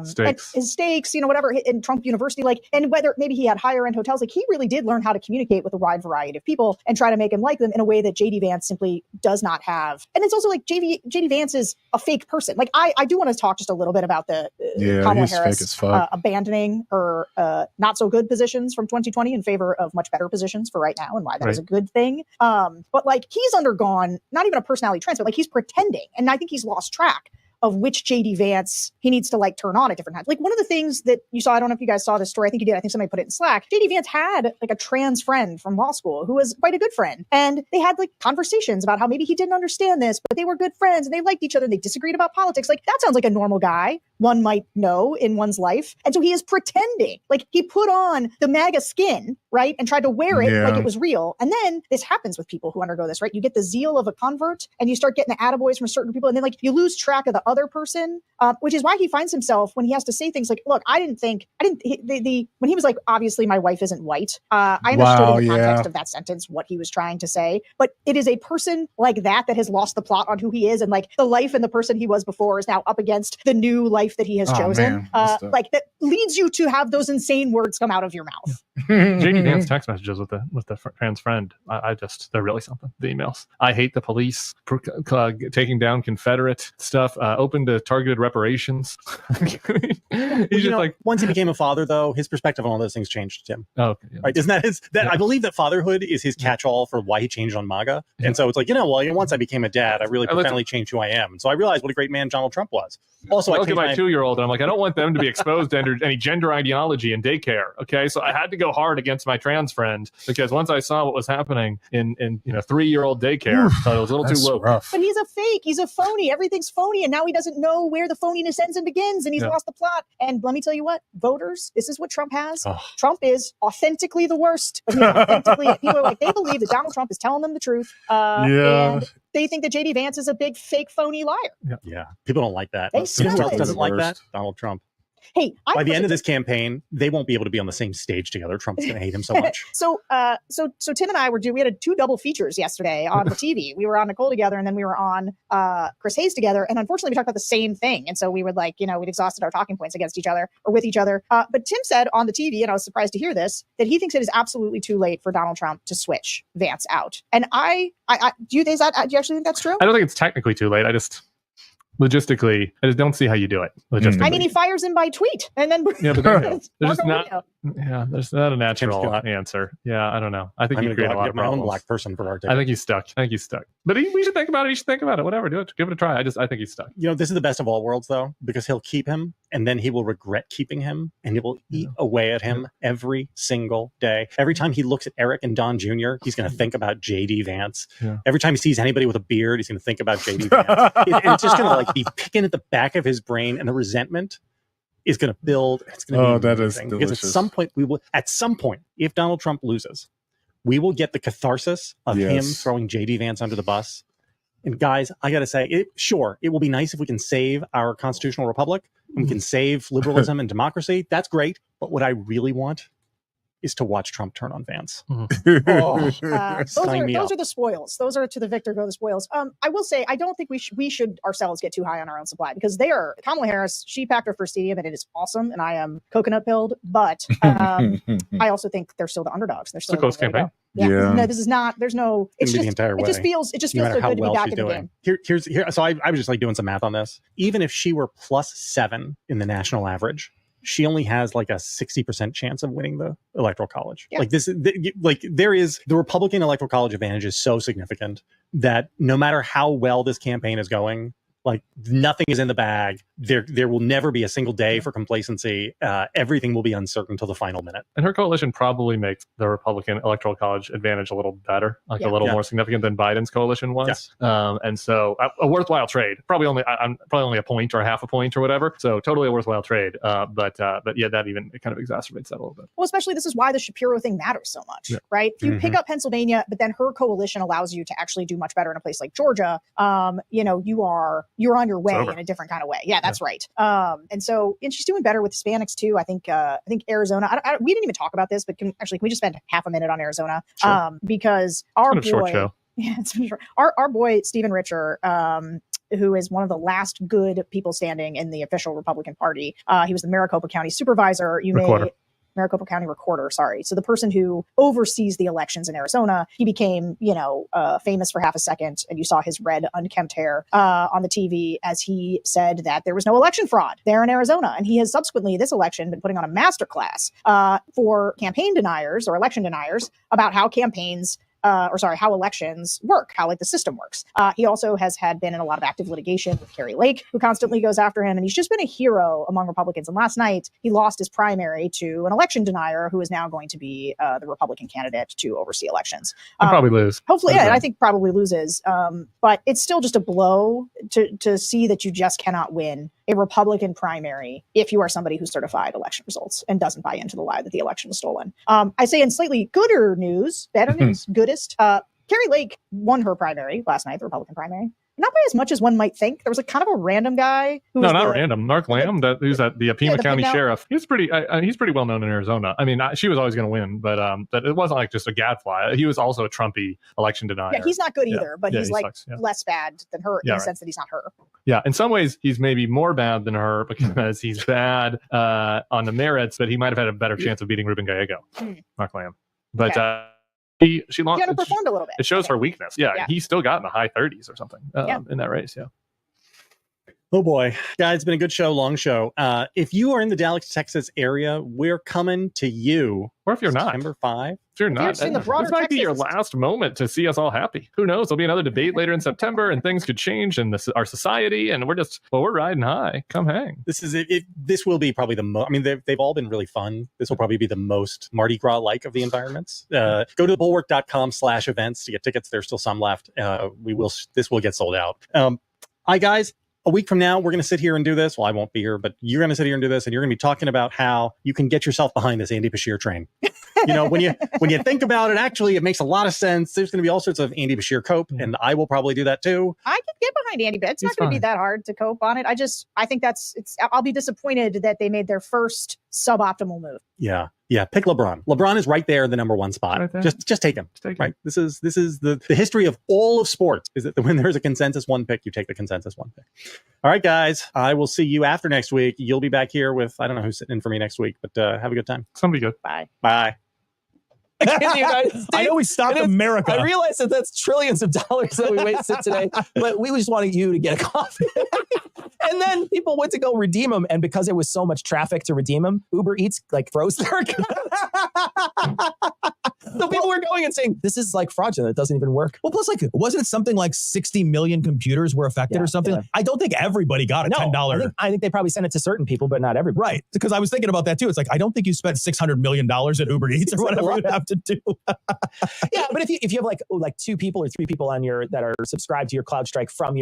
steaks, whatever, in Trump University, and whether maybe he had higher end hotels, he really did learn how to communicate with a wide variety of people and try to make them like them in a way that JD Vance simply does not have. And it's also JD Vance is a fake person. I do want to talk just a little bit about the Kamala Harris abandoning her not so good positions from 2020 in favor of much better positions for right now, and why that is a good thing. But he's undergone not even a personality transfer, he's pretending, and I think he's lost track of which JD Vance he needs to turn on at different times. One of the things that you saw, I don't know if you guys saw this story, I think you did, I think somebody put it in Slack, JD Vance had a trans friend from law school who was quite a good friend. And they had conversations about how maybe he didn't understand this, but they were good friends and they liked each other and they disagreed about politics. That sounds like a normal guy one might know in one's life. And so he is pretending, he put on the MAGA skin, right? And tried to wear it like it was real. And then this happens with people who undergo this, right? You get the zeal of a convert and you start getting the attaboys from certain people. And then you lose track of the other person, which is why he finds himself when he has to say things look, when he was obviously my wife isn't white. I understood in the context of that sentence what he was trying to say, but it is a person like that has lost the plot on who he is. And the life and the person he was before is now up against the new life life that he has Oh, chosen, man. like that leads you to have those insane words come out of your mouth. JD Vance text messages with the trans friend. I just, they're really something. The emails. I hate the police taking down Confederate stuff. Open to targeted reparations. He's just like, once he became a father, though, his perspective on all those things changed, Tim. oh, okay, yeah. Right? Isn't that his? I believe that fatherhood is his catch-all for why he changed on MAGA. And so it's like, once I became a dad, I really profoundly changed who I am. And so I realized what a great man Donald Trump was. Also, I look at my 2-year-old and I'm like, I don't want them to be exposed to any gender ideology in daycare. Okay, so I had to go hard against my trans friend because once I saw what was happening in 3-year-old daycare, I thought it was a little too low. Rough. But he's a fake. He's a phony. Everything's phony, and now he doesn't know where the phoniness ends and begins, and he's lost the plot. And let me tell you what, voters, this is what Trump has. Trump is authentically the worst. But he's authentically, people are like, they believe that Donald Trump is telling them the truth. And they think that JD Vance is a big fake phony liar. Yeah, people don't like that. They Who smell else it. doesn't like that? Donald Trump. Hey, by the end of this campaign, they won't be able to be on the same stage together. Trump's going to hate him so much. So Tim and I we had 2 double features yesterday on the TV. We were on Nicole together, and then we were on Chris Hayes together. And unfortunately, we talked about the same thing. And so we would we'd exhausted our talking points against each other or with each other. But Tim said on the TV, and I was surprised to hear this, that he thinks it is absolutely too late for Donald Trump to switch Vance out. And do you actually think that's true? I don't think it's technically too late. Logistically, I just don't see how you do it. Logistically. I mean, he fires him by tweet, and then but there's just not. Yeah, there's not a natural answer. Yeah, I don't know. I think you create a lot of problems. My own black person for our ticket. I think he's stuck. But we should think about it. You should think about it. Whatever, do it. Give it a try. I think he's stuck. This is the best of all worlds, though, because he'll keep him, and then he will regret keeping him, and he will eat away at him every single day. Every time he looks at Eric and Don Jr., he's going to think about JD Vance. Yeah. Every time he sees anybody with a beard, he's going to think about JD Vance. And it's just going to be picking at the back of his brain, and the resentment is going to build. It's going to be that is delicious. Because at some point, if Donald Trump loses, we will get the catharsis of him throwing JD Vance under the bus. And guys, I got to say, it will be nice if we can save our constitutional republic and we can save liberalism and democracy. That's great. But what I really want is to watch Trump turn on Vance. Those are the spoils. Those are to the victor go the spoils. I will say, I don't think we should ourselves get too high on our own supply, because Kamala Harris, she packed her first stadium and it is awesome, and I am coconut pilled, but I also think they're still the underdogs. They're still a close campaign. Yeah. No, this is not, there's no, it's just, the entire way. It just feels so good to be back in the game. So I was just doing some math on this. Even if she were +7 in the national average, she only has like a 60% chance of winning the electoral college. Yeah. There is the Republican electoral college advantage is so significant that no matter how well this campaign is going, nothing is in the bag. There will never be a single day for complacency. Everything will be uncertain till the final minute. And her coalition probably makes the Republican electoral college advantage a little better, a little more significant than Biden's coalition was. Yeah. And so a worthwhile trade. Probably only a point or a half a point or whatever. So totally a worthwhile trade. But yeah, that even kind of exacerbates that a little bit. Well, especially this is why the Shapiro thing matters so much, right? If you pick up Pennsylvania, but then her coalition allows you to actually do much better in a place like Georgia, you're on your way in a different kind of way. Yeah, that's right. And she's doing better with Hispanics too. I think Arizona. We didn't even talk about this, but can we just spend half a minute on Arizona? Sure. Because our boy, short show. Yeah, it's been short. Our boy Stephen Richer, who is one of the last good people standing in the official Republican Party. He was the Maricopa County supervisor. Maricopa County recorder, sorry. So the person who oversees the elections in Arizona, he became, famous for half a second, and you saw his red, unkempt hair on the TV as he said that there was no election fraud there in Arizona. And he has subsequently, this election, been putting on a masterclass for campaign deniers or election deniers about how how elections work, how the system works. He also has been in a lot of active litigation with Carrie Lake, who constantly goes after him, and he's just been a hero among Republicans. And last night, he lost his primary to an election denier who is now going to be the Republican candidate to oversee elections. He'll probably lose. Hopefully, I think probably loses. But it's still just a blow to see that you just cannot win a Republican primary if you are somebody who certified election results and doesn't buy into the lie that the election was stolen. I say in slightly better news, goodest, Carrie Lake won her primary last night, the Republican primary. Not by as much as one might think. There was kind of a random guy who random. Mark Lamb, who's the Pima County sheriff. He's pretty well known in Arizona. I mean, she was always going to win, but it wasn't like just a gadfly. He was also a Trumpy election denier. Yeah, he's not good either, but he's less bad than her in the sense that he's not her. Yeah, in some ways, he's maybe more bad than her because he's bad on the merits, but he might have had a better chance of beating Ruben Gallego, Mark Lamb. But she lost. She underperformed a little bit. It shows her weakness. Yeah, he still got in the high 30s or something in that race. Yeah. Oh boy, guys, it's been a good show, long show. If you are in the Dallas, Texas area, we're coming to you. Or if you're not. September 5. If you're not, in the broader this might be your Texas. last moment to see us all happy. Who knows? There'll be another debate later in September, and things could change in our society, and we're riding high. Come hang. This is it. This will be probably the most. I mean, they've all been really fun. This will probably be the most Mardi Gras-like of the environments. Go to bulwark.com/events to get tickets. There's still some left. This will get sold out. Hi guys. A week from now, we're going to sit here and do this. Well, I won't be here, but you're going to sit here and do this, and you're going to be talking about how you can get yourself behind this Andy Bashir train. You know, when you think about it, actually, it makes a lot of sense. There's going to be all sorts of Andy Bashir cope, and I will probably do that too. I can get behind Andy, but it's not going to be that hard to cope on it. I think I'll be disappointed that they made their first suboptimal move. Yeah. Pick LeBron. LeBron is right there in the number one spot. Right, just take him. Right. This is the history of all of sports. Is that when there's a consensus one pick, you take the consensus one pick. All right, guys. I will see you after next week. You'll be back here with, I don't know who's sitting in for me next week, but have a good time. It's gonna be good. Bye. In the United States. I know we stopped America. I realize that's trillions of dollars that we wasted today, but we just wanted you to get a coffee. And then people went to go redeem them, and because there was so much traffic to redeem them, Uber Eats froze their account. So people were going and saying, this is fraudulent. It doesn't even work. Well, plus, wasn't it something like 60 million computers were affected or something? Yeah. I don't think everybody got a $10. I think they probably sent it to certain people, but not everybody. Right. Because I was thinking about that too. It's I don't think you spent $600 million at Uber Eats or whatever you have to do. Yeah, but if you have two people or three people on that are subscribed to your CloudStrike from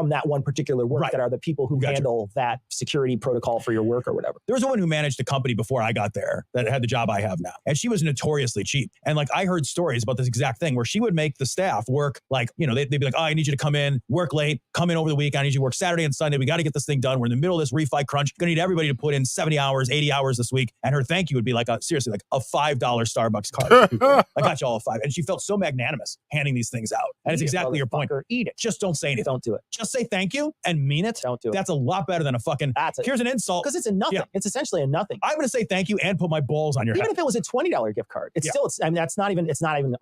that one particular work that are the people who handle that security protocol for your work or whatever. There was a woman who managed a company before I got there that had the job I have now, and she was notoriously cheap. And I heard stories about this exact thing where she would make the staff work they'd be like, oh, I need you to come in, work late, come in over the week. I need you to work Saturday and Sunday. We got to get this thing done. We're in the middle of this refi crunch. Going to need everybody to put in 70 hours, 80 hours this week. And her thank you would be seriously a $5 Starbucks card. I got you all a $5. And she felt so magnanimous handing these things out. And it's exactly your point. Eat it. Just don't say anything. Don't do it. Just say thank you and mean it. Don't do it. That's a lot better than a fucking, here's an insult. Because it's a nothing. Yeah. It's essentially a nothing. I'm going to say thank you and put my balls on your head. Even if it was a $20 gift card, it's still, it's not even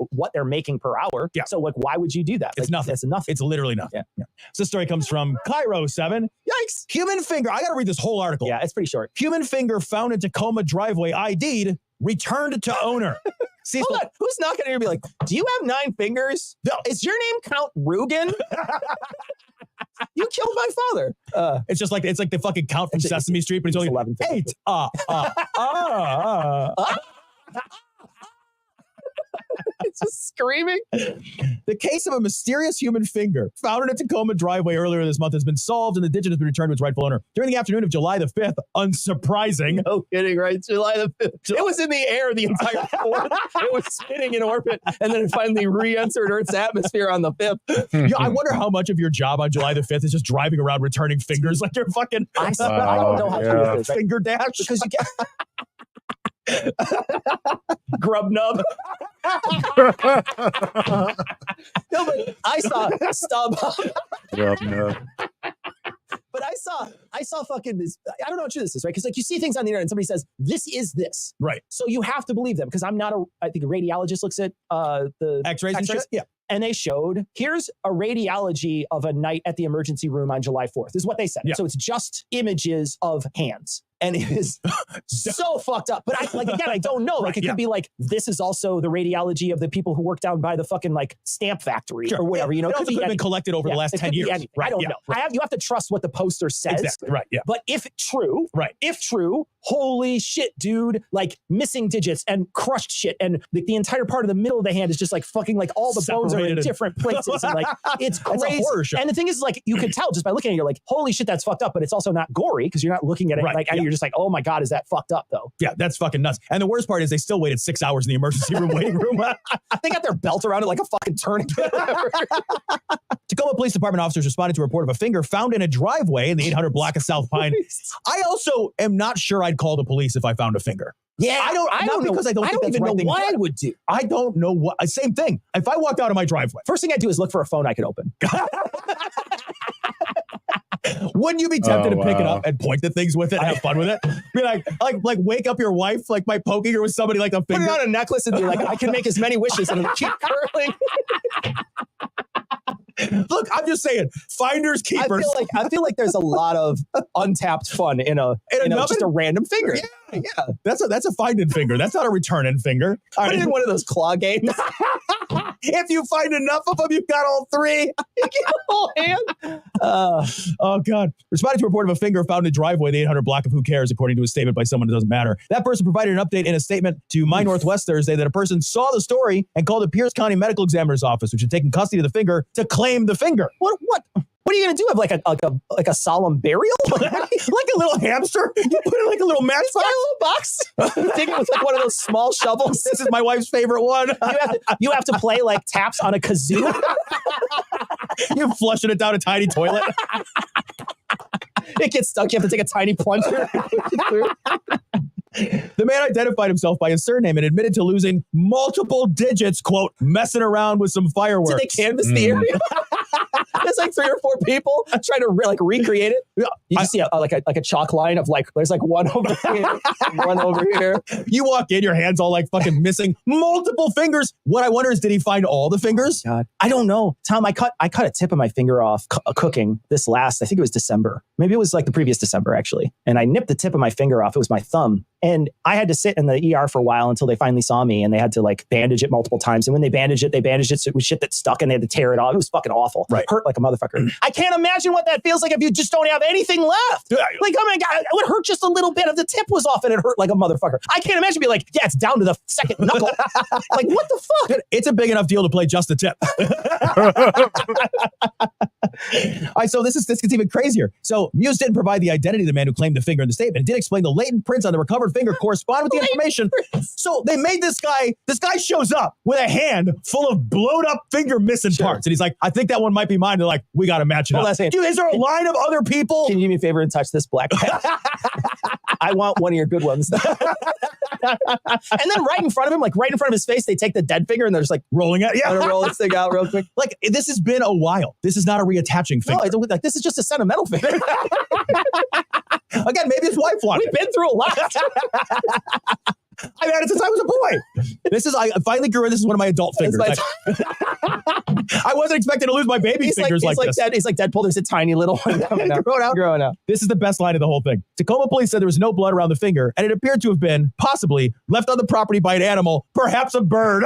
what they're making per hour. Yeah. So why would you do that? It's nothing. It's nothing. It's literally nothing. Yeah. So this story comes from Cairo 7. Yikes. Human finger. I got to read this whole article. Yeah, it's pretty short. Human finger found in Tacoma driveway ID'd, returned to owner. See, hold on. Who's knocking on your be like, do you have 9 fingers? No. Is your name Count Rugen? You killed my father. It's just it's like the fucking Count from Sesame Street, but he's only 11. 8. It's just screaming. The case of a mysterious human finger found in a Tacoma driveway earlier this month has been solved, and the digit has been returned to its rightful owner. During the afternoon of July the 5th, unsurprising. No kidding, right? July the 5th. It was in the air the entire 4th. It was spinning in orbit, and then it finally re-entered Earth's atmosphere on the 5th. Yeah, I wonder how much of your job on July the 5th is just driving around returning fingers like you're fucking I don't know how to do this. Finger dash. Because you get... Grub nub. No, but I saw StubHub. Grub nub. But I saw fucking this. I don't know how true this is, right? Because you see things on the internet and somebody says, this is this. Right. So you have to believe them because I think a radiologist looks at the X-rays and shit. Yeah. And they showed, here's a radiology of a night at the emergency room on July 4th, is what they said. Yeah. So it's just images of hands. And it is so fucked up. But I don't know. It could be this is also the radiology of the people who work down by the fucking stamp factory or whatever. It could have been collected over the last 10 years. Right. I don't know. You have to trust what the poster says. Exactly. Right. Yeah. But if true, holy shit, dude, missing digits and crushed shit. And the entire part of the middle of the hand is just fucking all the bones are in different places. And it's crazy. It's a horror show. And the thing is, you could tell just by looking at it, you're holy shit, that's fucked up. But it's also not gory because you're not looking at it you're just oh my God, is that fucked up though? Yeah, that's fucking nuts. And the worst part is they still waited 6 hours in the emergency room waiting room. They got their belt around it like a fucking tourniquet. Tacoma Police Department officers responded to a report of a finger found in a driveway in the 800 block of South Pine. I also am not sure I'd call the police if I found a finger. Yeah, I don't know. Because I don't even know what I would do. I don't know what. Same thing. If I walked out of my driveway, first thing I'd do is look for a phone I could open. Wouldn't you be tempted to pick it wow. up and point at things with it and have fun with it? Be like wake up your wife like by poking her with somebody like a finger. Put it on a necklace and be like, I can make as many wishes and it'll keep curling. Look, I'm just saying, finders keepers. I feel like there's a lot of untapped fun in just a random finger. Yeah. That's a finding finger. That's not a returning finger. Put it in one of those claw games. If you find enough of them, you've got all three. You get a whole hand. Oh, God. Responding to a report of a finger found in a driveway, the 800 block of Who Cares, according to a statement by someone, it doesn't matter. That person provided an update in a statement to My Northwest Thursday that a person saw the story and called the Pierce County Medical Examiner's Office, which had taken custody of the finger, to claim the finger. What are you gonna do? Have like a solemn burial? Like a little hamster? You put it in like a little matchbox? A little box? Dig it with like one of those small shovels. This is my wife's favorite one. You have to play like taps on a kazoo. You're flushing it down a tiny toilet. It gets stuck. You have to take a tiny plunger. The man identified himself by his surname and admitted to losing multiple digits, quote, messing around with some fireworks. Did they canvass the area? There's like 3 or 4 people trying to recreate it. You just see a chalk line of like, there's like one over here, one over here. You walk in, your hand's all like fucking missing multiple fingers. What I wonder is, did he find all the fingers? God, I don't know. Tom, I cut a tip of my finger off cooking this last, I think it was December. Maybe it was like the previous December, actually. And I nipped the tip of my finger off. It was my thumb. And I had to sit in the ER for a while until they finally saw me, and they had to like bandage it multiple times. And when they bandaged it so it was shit that stuck and they had to tear it off. It was fucking awful. Right. It hurt like a motherfucker. I can't imagine what that feels like if you just don't have anything left. Like, oh my God, it would hurt just a little bit if the tip was off and it hurt like a motherfucker. I can't imagine being like, yeah, it's down to the second knuckle. Like, what the fuck? It's a big enough deal to play just the tip. All right, so this gets even crazier. So Muse didn't provide the identity of the man who claimed the finger in the statement. It did explain the latent prints on the recovered finger correspond with the information. So they made this guy shows up with a hand full of blowed up finger missing parts. And he's like, I think that one might be mine. They're like, we got to match it up. Dude, is there a line of other people? Can you do me a favor and touch this black pen? I want one of your good ones. And then right in front of him, like right in front of his face, they take the dead finger and they're just like rolling it. Yeah. Roll this thing out real quick. Like, this has been a while. This is not a reattaching finger. No, like, this is just a sentimental finger. Again, maybe his wife wanted it. We've been through a lot. I've had it since I was a boy. I finally grew in. This is one of my adult fingers. I wasn't expecting to lose my baby fingers like this. He's like Deadpool. There's a tiny little one growing out. This is the best line of the whole thing. Tacoma police said there was no blood around the finger, and it appeared to have been possibly left on the property by an animal, perhaps a bird.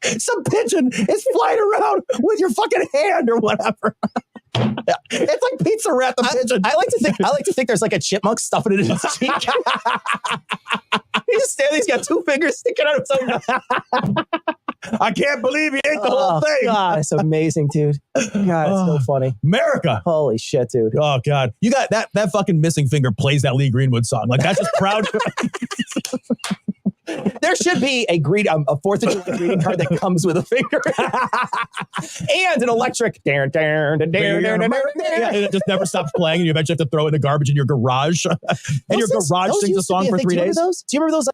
Some pigeon is flying around with your fucking hand or whatever. It's like Pizza Rat the pigeon. I like to think there's like a chipmunk stuffing it in his cheek. He's standing. He's got 2 fingers sticking out of his own. I can't believe he ate the whole thing. God, it's amazing, dude. God, it's so funny. America. Holy shit, dude. Oh, God. You got that fucking missing finger plays that Lee Greenwood song. Like, that's just proud. There should be a 4th of July greeting card that comes with a finger. And an electric. Yeah, it just never stops playing, and you eventually have to throw it in the garbage in your garage. And your garage sings a song for 3 days. Do you remember those?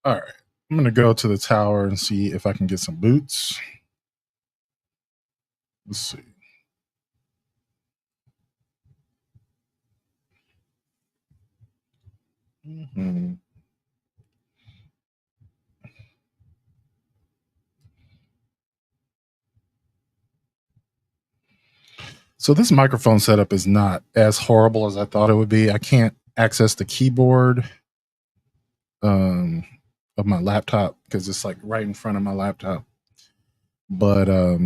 All right. I'm going to go to the tower and see if I can get some boots. Let's see. Mm-hmm. So this microphone setup is not as horrible as I thought it would be. I can't access the keyboard of my laptop because it's like right in front of my laptop. But I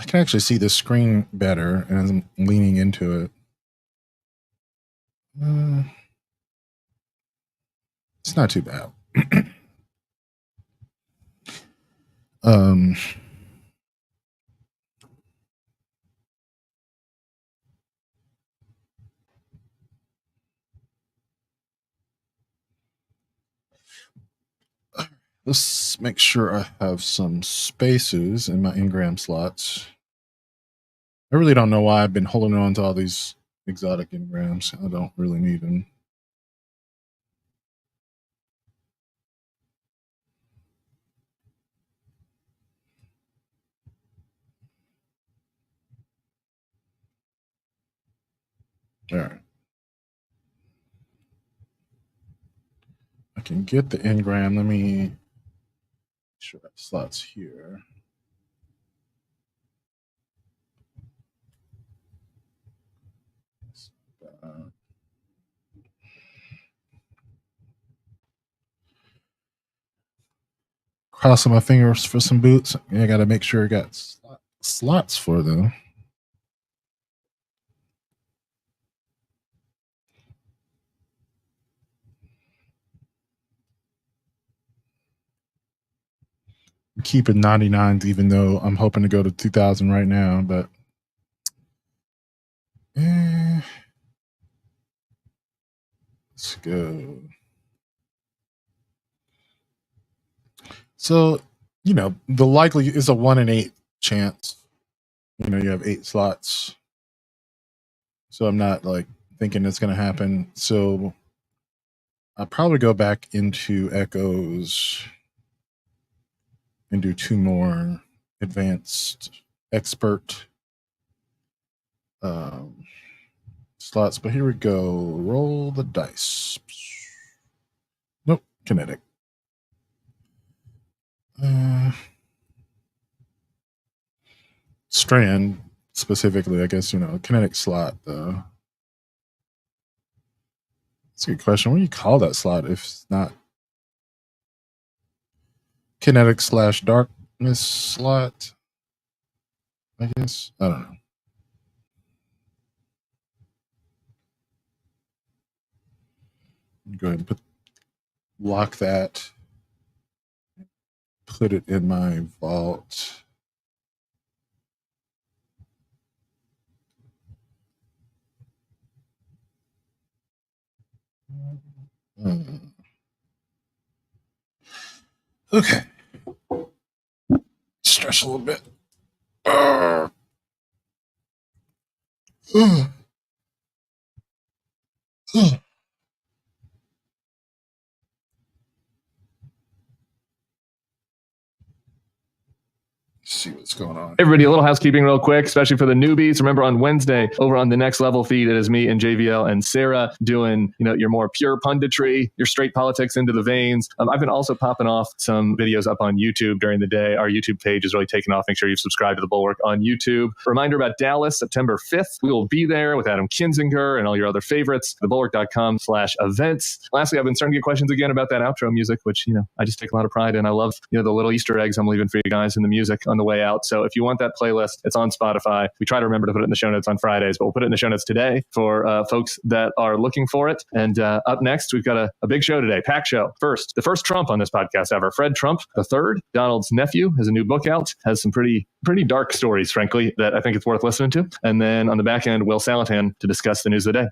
can actually see the screen better as I'm leaning into it. It's not too bad. Let's make sure I have some spaces in my engram slots. I really don't know why I've been holding on to all these exotic engrams. I don't really need them. All right. I can get the engram. Let me make sure that slot's here. Crossing my fingers for some boots. Yeah, I got to make sure I got slots for them. I'm keeping 99s, even though I'm hoping to go to 2000 right now, but let's go. So, you know, the likely is a 1 in 8 chance. You know, you have 8 slots. So I'm not like thinking it's going to happen. So I'll probably go back into Echoes and do 2 more advanced expert slots. But here we go. Roll the dice. Nope, kinetic. Strand specifically, I guess, you know, kinetic slot though. That's a good question. What do you call that slot if it's not kinetic / darkness slot? I guess. I don't know. Go ahead and lock that. Put it in my vault. Okay. Stretch a little bit. See what's going on. Everybody, a little housekeeping real quick, especially for the newbies. Remember on Wednesday over on the Next Level feed, it is me and JVL and Sarah doing, you know, your more pure punditry, your straight politics into the veins. I've been also popping off some videos up on YouTube during the day. Our YouTube page is really taking off. Make sure you've subscribed to the Bulwark on YouTube. Reminder about Dallas, September 5th. We will be there with Adam Kinzinger and all your other favorites. thebulwark.com/events. Lastly, I've been starting to get questions again about that outro music, which, you know, I just take a lot of pride in. I love, you know, the little Easter eggs I'm leaving for you guys in the music on the way out. So if you want that playlist, it's on Spotify. We try to remember to put it in the show notes on Fridays, but we'll put it in the show notes today for folks that are looking for it. And up next, we've got a big show today, packed show. First, the first Trump on this podcast ever, Fred Trump III, Donald's nephew, has a new book out, has some pretty dark stories, frankly, that I think it's worth listening to. And then on the back end, Will Salatan to discuss the news of the day.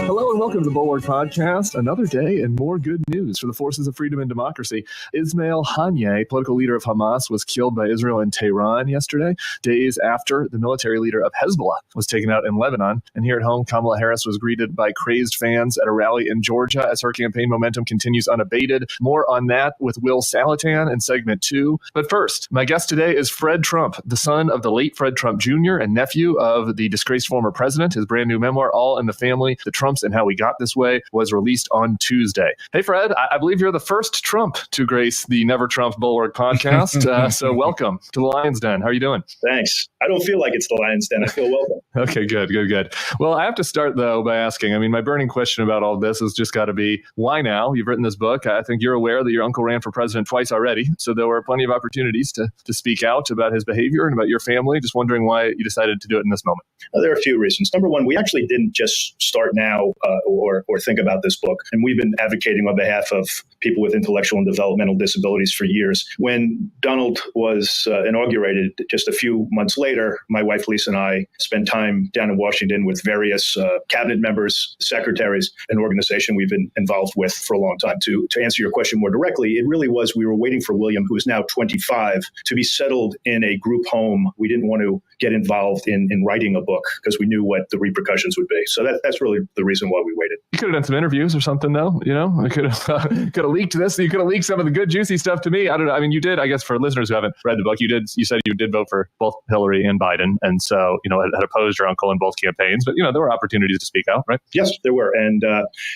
Hello and welcome to the Bulwark Podcast. Another day and more good news for the forces of freedom and democracy. Ismail Haniyeh, political leader of Hamas, was killed by Israel in Tehran yesterday, days after the military leader of Hezbollah was taken out in Lebanon. And here at home, Kamala Harris was greeted by crazed fans at a rally in Georgia as her campaign momentum continues unabated. More on that with Will Salatan in segment 2. But first, my guest today is Fred Trump, the son of the late Fred Trump Jr. and nephew of the disgraced former president. His brand new memoir, All in the Family, The Trumps and How We Got This Way, was released on Tuesday. Hey, Fred, I believe you're the first Trump to grace the Never Trump Bulwark podcast. So welcome to the Lion's Den. How are you doing? Thanks. I don't feel like it's the Lion's Den. I feel welcome. Okay, good. Well, I have to start, though, by asking, I mean, my burning question about all this has just got to be, why now? You've written this book. I think you're aware that your uncle ran for president twice already. So there were plenty of opportunities to speak out about his behavior and about your family. Just wondering why you decided to do it in this moment. There are a few reasons. Number one, we actually didn't just start now or think about this book. And we've been advocating on behalf of people with intellectual and developmental disabilities for years. When Donald was inaugurated just a few months later, my wife Lisa and I spent time down in Washington with various cabinet members, secretaries, an organization we've been involved with for a long time. To answer your question more directly, it really was we were waiting for William, who is now 25, to be settled in a group home. We didn't want to get involved in writing a book because we knew what the repercussions would be. So that's really the reason why we waited. You could have done some interviews or something, though. I could have leaked this. You could have leaked some of the good, juicy stuff to me. I don't know. I mean, you did. I guess for listeners who haven't read the book, you said you did vote for both Hillary and Biden, and so had opposed your uncle in both campaigns. But there were opportunities to speak out, right? Yes, there were. And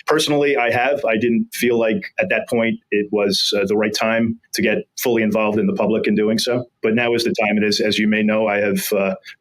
personally, I didn't feel like at that point it was the right time to get fully involved in the public in doing so. But now is the time. It is, as you may know, I have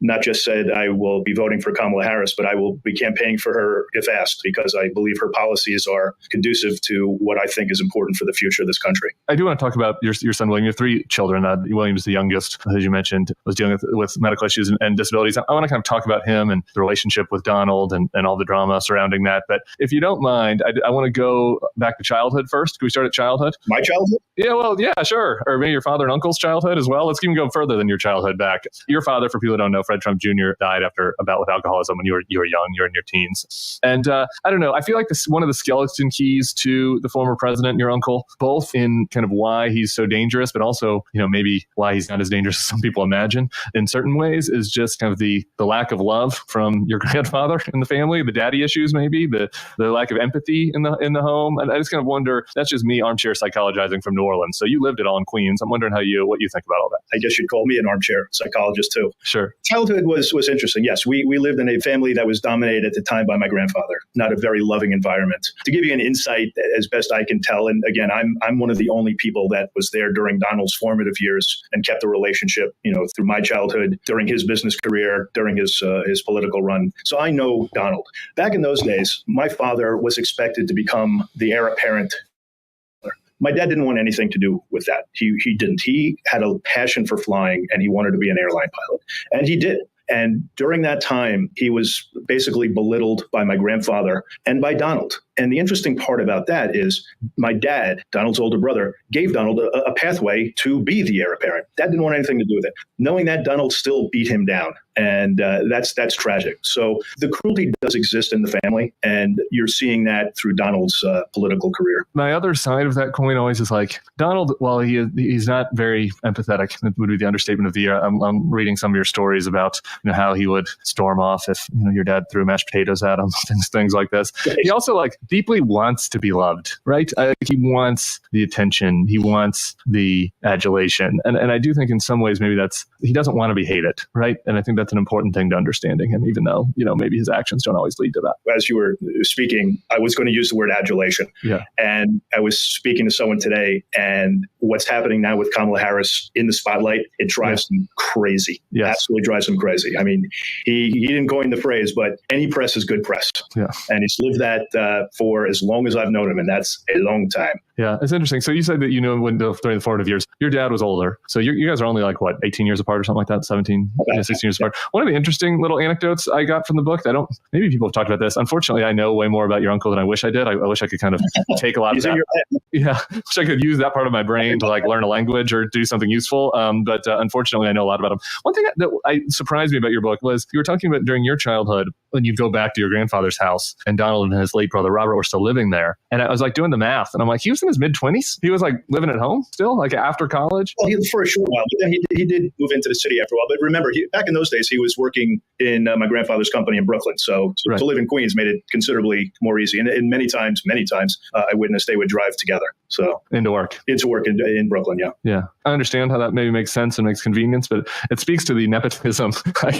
not just said I will be voting for Kamala Harris, but I will be campaigning for her if asked, because I believe her policies are conducive to what I think is important for the future of this country. I do want to talk about your son, William. You have 3 children. William is the youngest, as you mentioned, was dealing with medical issues and disabilities. I want to kind of talk about him and the relationship with Donald and all the drama surrounding that. But if you don't mind, I want to go back to childhood first. Can we start at childhood? My childhood? Yeah, well, yeah, sure. Or maybe your father and uncle's childhood as well. Let's even go further than your childhood back. Your father, for people who don't know, Fred Trump Jr., died after a bout with alcoholism when you were young. You were in your teens. And I don't know. I feel like this one of the skeleton keys to the former president, your uncle, both in kind of why he's so dangerous, but also, maybe why he's not as dangerous as some people imagine in certain ways, is just kind of the lack of love from your grandfather in the family, the daddy issues, maybe the lack of empathy in the home. And I just kind of wonder, that's just me armchair psychologizing from New Orleans. So you lived it all in Queens. I'm wondering what you think about all that. I guess you'd call me an armchair psychologist too. Sure. Childhood was interesting. Yes, we lived in a family that was dominated at the time by my grandfather, not a very loving environment. To give you an insight as best I can tell, and again, I'm one of the only people that was there during Donald's formative years and kept a relationship, through my childhood, during his business career, during his political run. So I know Donald. Back in those days, my father was expected to become the heir apparent. My dad didn't want anything to do with that. He didn't. He had a passion for flying, and he wanted to be an airline pilot. And he did. And during that time, he was basically belittled by my grandfather and by Donald. And the interesting part about that is my dad, Donald's older brother, gave Donald a pathway to be the heir apparent. Dad didn't want anything to do with it. Knowing that, Donald still beat him down. And that's tragic. So the cruelty does exist in the family, and you're seeing that through Donald's political career. My other side of that coin always is like, Donald, while he's not very empathetic, that would be the understatement of the year. I'm reading some of your stories about how he would storm off if your dad threw mashed potatoes at him, things like this. He also deeply wants to be loved, right? He wants the attention. He wants the adulation. And I do think in some ways maybe he doesn't want to be hated, right? And I think that's an important thing to understanding him, even though, maybe his actions don't always lead to that. As you were speaking, I was going to use the word adulation. Yeah. And I was speaking to someone today, and what's happening now with Kamala Harris in the spotlight, it drives him crazy. Yes. Absolutely drives him crazy. I mean, he didn't coin the phrase, but any press is good press. Yeah. And he's lived that for as long as I've known him, and that's a long time. Yeah, it's interesting. So you said that when during the formative years, your dad was older. So you guys are only 18 years apart or something like that, 17, 16 years apart. One of the interesting little anecdotes I got from the book, maybe people have talked about this. Unfortunately, I know way more about your uncle than I wish I did. I wish I could kind of take a lot of that. Yeah, wish I could use that part of my brain to learn a language or do something useful. But unfortunately, I know a lot about him. One thing that surprised me about your book was you were talking about during your childhood when you go back to your grandfather's house and Donald and his late brother Robert were still living there. And I was doing the math, and I'm he was in his mid-20s. He was living at home still, after college. Well, for a short while, but then he did move into the city after a while. But remember, back in those days, he was working in my grandfather's company in Brooklyn. So right. To live in Queens made it considerably more easy. And many times, I witnessed they would drive together. So into work in Brooklyn. Yeah. Yeah. I understand how that maybe makes sense and makes convenience, but it speaks to the nepotism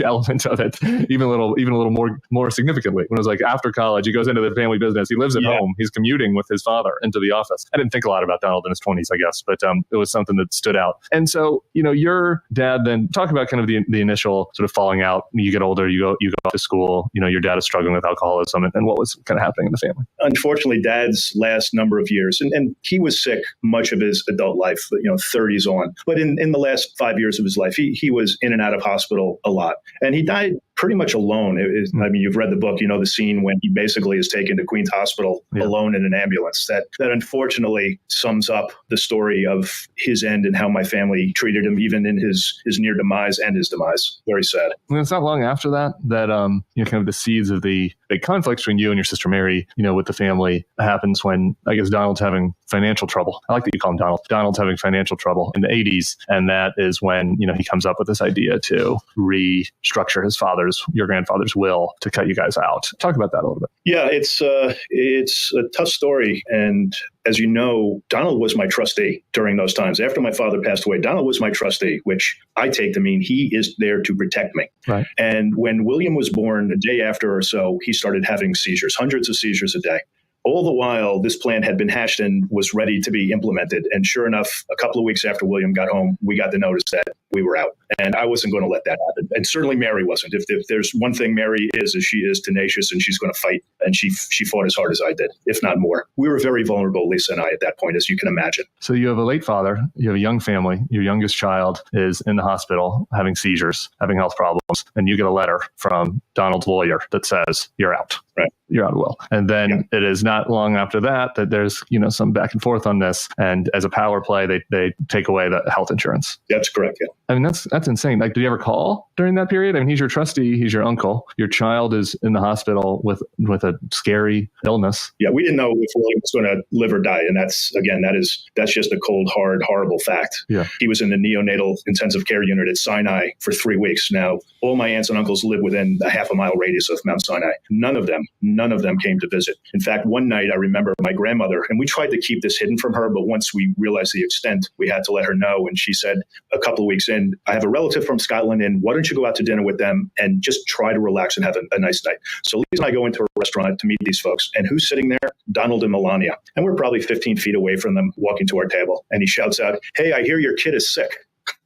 element of it, even a little more significantly. When it was after college, he goes into the family business. He lives at home. He's commuting with his father into the office. I didn't think a lot about Donald in his 20s, I guess, but it was something that stood out. And so, your dad then talk about kind of the initial sort of falling out. You get older, you go off to school, your dad is struggling with alcoholism and what was kind of happening in the family. Unfortunately, Dad's last number of years, and he was sick much of his adult life, 30s on. But in the last 5 years of his life, he was in and out of hospital a lot. And he died pretty much alone. You've read the book, the scene when he basically is taken to Queens Hospital alone in an ambulance. That unfortunately sums up the story of his end and how my family treated him, even in his near demise and his demise. Very sad. And it's not long after that kind of the seeds of the big conflict between you and your sister Mary, with the family happens when, I guess, Donald's having financial trouble. I like that you call him Donald. Donald's having financial trouble in the 80s. And that is when, he comes up with this idea to restructure your grandfather's will to cut you guys out. Talk about that a little bit. Yeah, it's a tough story. And as you know, Donald was my trustee during those times. After my father passed away, Donald was my trustee, which I take to mean he is there to protect me. Right. And when William was born, a day after or so, he started having seizures, hundreds of seizures a day. All the while, this plan had been hatched and was ready to be implemented. And sure enough, a couple of weeks after William got home, we got the notice that we were out. And I wasn't going to let that happen. And certainly Mary wasn't. If there's one thing Mary is she is tenacious and she's going to fight. And she fought as hard as I did, if not more. We were very vulnerable, Lisa and I, at that point, as you can imagine. So you have a late father, you have a young family, your youngest child is in the hospital having seizures, having health problems, and you get a letter from Donald's lawyer that says you're out. Right. You're out of will. And then It is not long after that there's, some back and forth on this. And as a power play, they take away the health insurance. That's correct. Yeah. I mean, that's insane. Like, did you ever call during that period? I mean, he's your trustee, he's your uncle. Your child is in the hospital with a scary illness. Yeah, we didn't know if William was going to live or die. And that's just a cold, hard, horrible fact. Yeah. He was in the neonatal intensive care unit at Sinai for 3 weeks. Now, all my aunts and uncles live within a half a mile radius of Mount Sinai. None of them came to visit. In fact, one night I remember my grandmother, and we tried to keep this hidden from her, but once we realized the extent, we had to let her know. And she said a couple of weeks in, I have a relative from Scotland, and why don't you go out to dinner with them and just try to relax and have a nice night? So Lisa and I go into a restaurant to meet these folks. And who's sitting there? Donald and Melania. And we're probably 15 feet away from them walking to our table. And he shouts out, "Hey, I hear your kid is sick."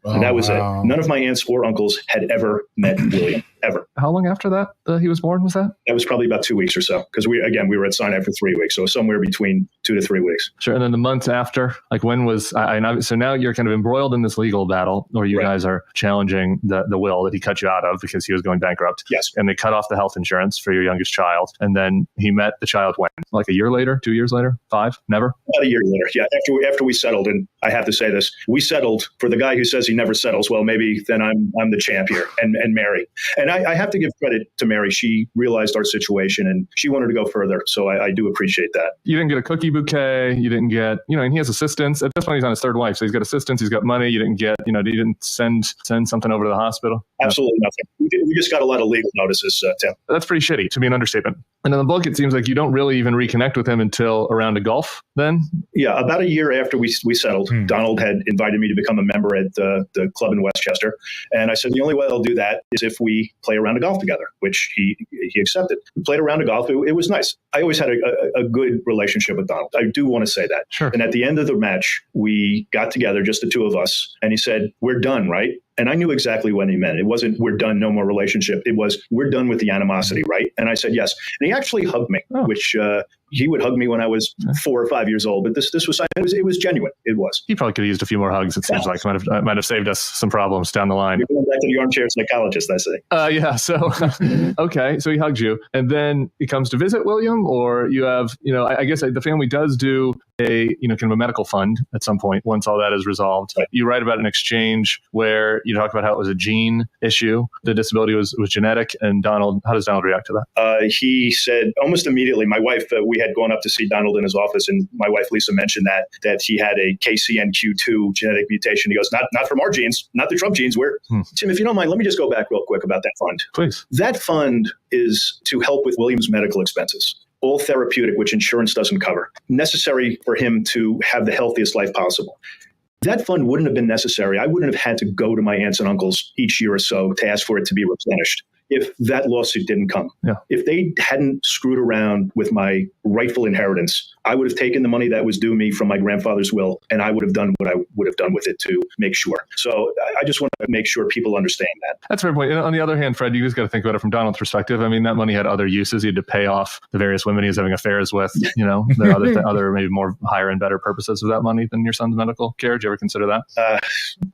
And that was it. None of my aunts or uncles had ever met William, ever. How long after that he was born was that? That was probably about 2 weeks or so, because we were at Sinai for 3 weeks, so somewhere between 2 to 3 weeks. Sure. And then the months after, like when was, so now you're kind of embroiled in this legal battle where you guys are challenging the will that he cut you out of because he was going bankrupt. Yes. And they cut off the health insurance for your youngest child. And then he met the child when? Like a year later, 2 years later, 5? Never? About a year later, yeah. After we settled, and I have to say this, we settled for the guy who says he never settles. Well, maybe then I'm the champ here, and Mary. And I have to give credit to Mary. She realized our situation and she wanted to go further. So I do appreciate that. You didn't get a cookie bouquet. You didn't get, and he has assistants. At this point, he's on his third wife. So he's got assistants. He's got money. You didn't get, you didn't send something over to the hospital. Absolutely nothing. We just got a lot of legal notices, Tim. That's pretty shitty, to be an understatement. And in the book, it seems like you don't really even reconnect with him until around a golf then? Yeah, about a year after we settled, Donald had invited me to become a member at the club in Westchester. And I said, the only way I'll do that is if we play a round of golf together, which he accepted. We played a round of golf. It was nice. I always had a good relationship with Donald. I do want to say that. Sure. And at the end of the match, we got together, just the two of us. And he said, "We're done, right?" And I knew exactly what he meant. It wasn't, "We're done, no more relationship." It was, "We're done with the animosity, right?" And I said, "Yes." And he actually hugged me, which he would hug me when I was 4 or 5 years old. But it was genuine. It was. He probably could have used a few more hugs. It seems like might have saved us some problems down the line. You're going back to the armchair psychologist, I say. Yeah. So, okay. So he hugs you, and then he comes to visit William, or you have, I guess the family does do a, kind of a medical fund at some point once all that is resolved. Right. You write about an exchange where you talk about how it was a gene issue. The disability was genetic. And how does Donald react to that? He said almost immediately, my wife, we had gone up to see Donald in his office, and my wife, Lisa, mentioned that he had a KCNQ2 genetic mutation. He goes, not from our genes, not the Trump genes. Tim, if you don't mind, let me just go back real quick about that fund. Please. That fund is to help with William's medical expenses. All therapeutic, which insurance doesn't cover, necessary for him to have the healthiest life possible. That fund wouldn't have been necessary. I wouldn't have had to go to my aunts and uncles each year or so to ask for it to be replenished if that lawsuit didn't come. Yeah. If they hadn't screwed around with my rightful inheritance, I would have taken the money that was due me from my grandfather's will, and I would have done what I would have done with it to make sure. So I just want to make sure people understand that. That's a fair point. On the other hand, Fred, you just got to think about it from Donald's perspective. I mean, that money had other uses. He had to pay off the various women he was having affairs with. There are other maybe more higher and better purposes of that money than your son's medical care. Did you ever consider that?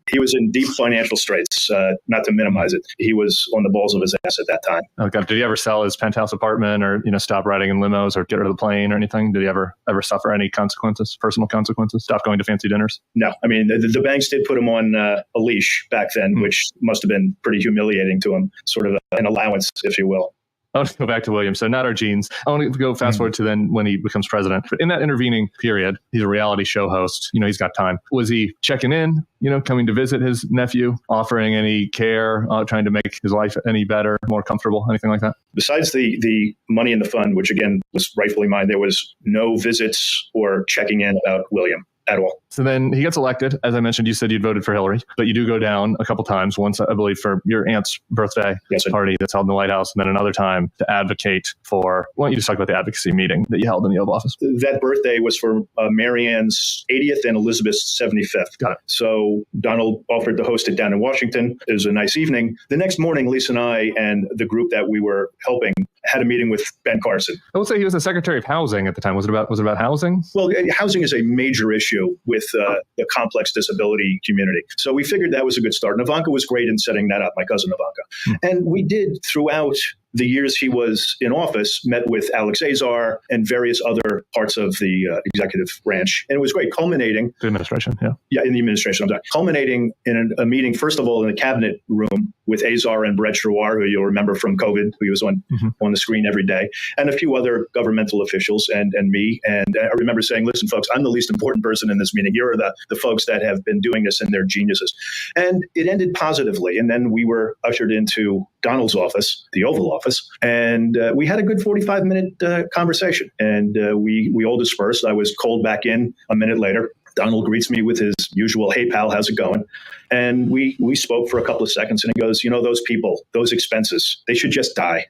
He was in deep financial straits, not to minimize it. He was on the balls of his ass at that time. Oh, God. Did he ever sell his penthouse apartment or, stop riding in limos or get rid of the plane or anything? Did he ever suffer any consequences, personal consequences? Stop going to fancy dinners? No. I mean, the banks did put him on a leash back then, which must have been pretty humiliating to him, sort of an allowance, if you will. I want to go back to William. So not our genes. I want to go fast forward to then when he becomes president. But in that intervening period, he's a reality show host. He's got time. Was he checking in, coming to visit his nephew, offering any care, trying to make his life any better, more comfortable, anything like that? Besides the money in the fund, which again was rightfully mine, there was no visits or checking in about William at all. So then he gets elected. As I mentioned, you said you'd voted for Hillary, but you do go down a couple times. Once, I believe, for your aunt's birthday party that's held in the White House, and then another time to advocate for, why don't you just talk about the advocacy meeting that you held in the Oval Office? That birthday was for Marianne's 80th and Elizabeth's 75th. Got it. So Donald offered to host it down in Washington. It was a nice evening. The next morning, Lisa and I and the group that we were helping had a meeting with Ben Carson. I would say he was the Secretary of Housing at the time. Was it about housing? Well, housing is a major issue with the complex disability community. So we figured that was a good start. And Ivanka was great in setting that up, my cousin Ivanka. And we did throughout the years he was in office, met with Alex Azar and various other parts of the executive branch. And it was great, culminating. The administration, yeah. Yeah, in the administration, I'm sorry. Culminating in a meeting, first of all, in the cabinet room with Azar and Brett Giroir, who you'll remember from COVID, who was on the screen every day, and a few other governmental officials and me. And I remember saying, listen, folks, I'm the least important person in this meeting. You're the folks that have been doing this, and they're geniuses. And it ended positively. And then we were ushered into Donald's office, the Oval Office, and we had a good 45-minute conversation. And we all dispersed. I was called back in a minute later. Donald greets me with his usual, "Hey, pal, how's it going?" And we spoke for a couple of seconds, and he goes, those people, those expenses, they should just die.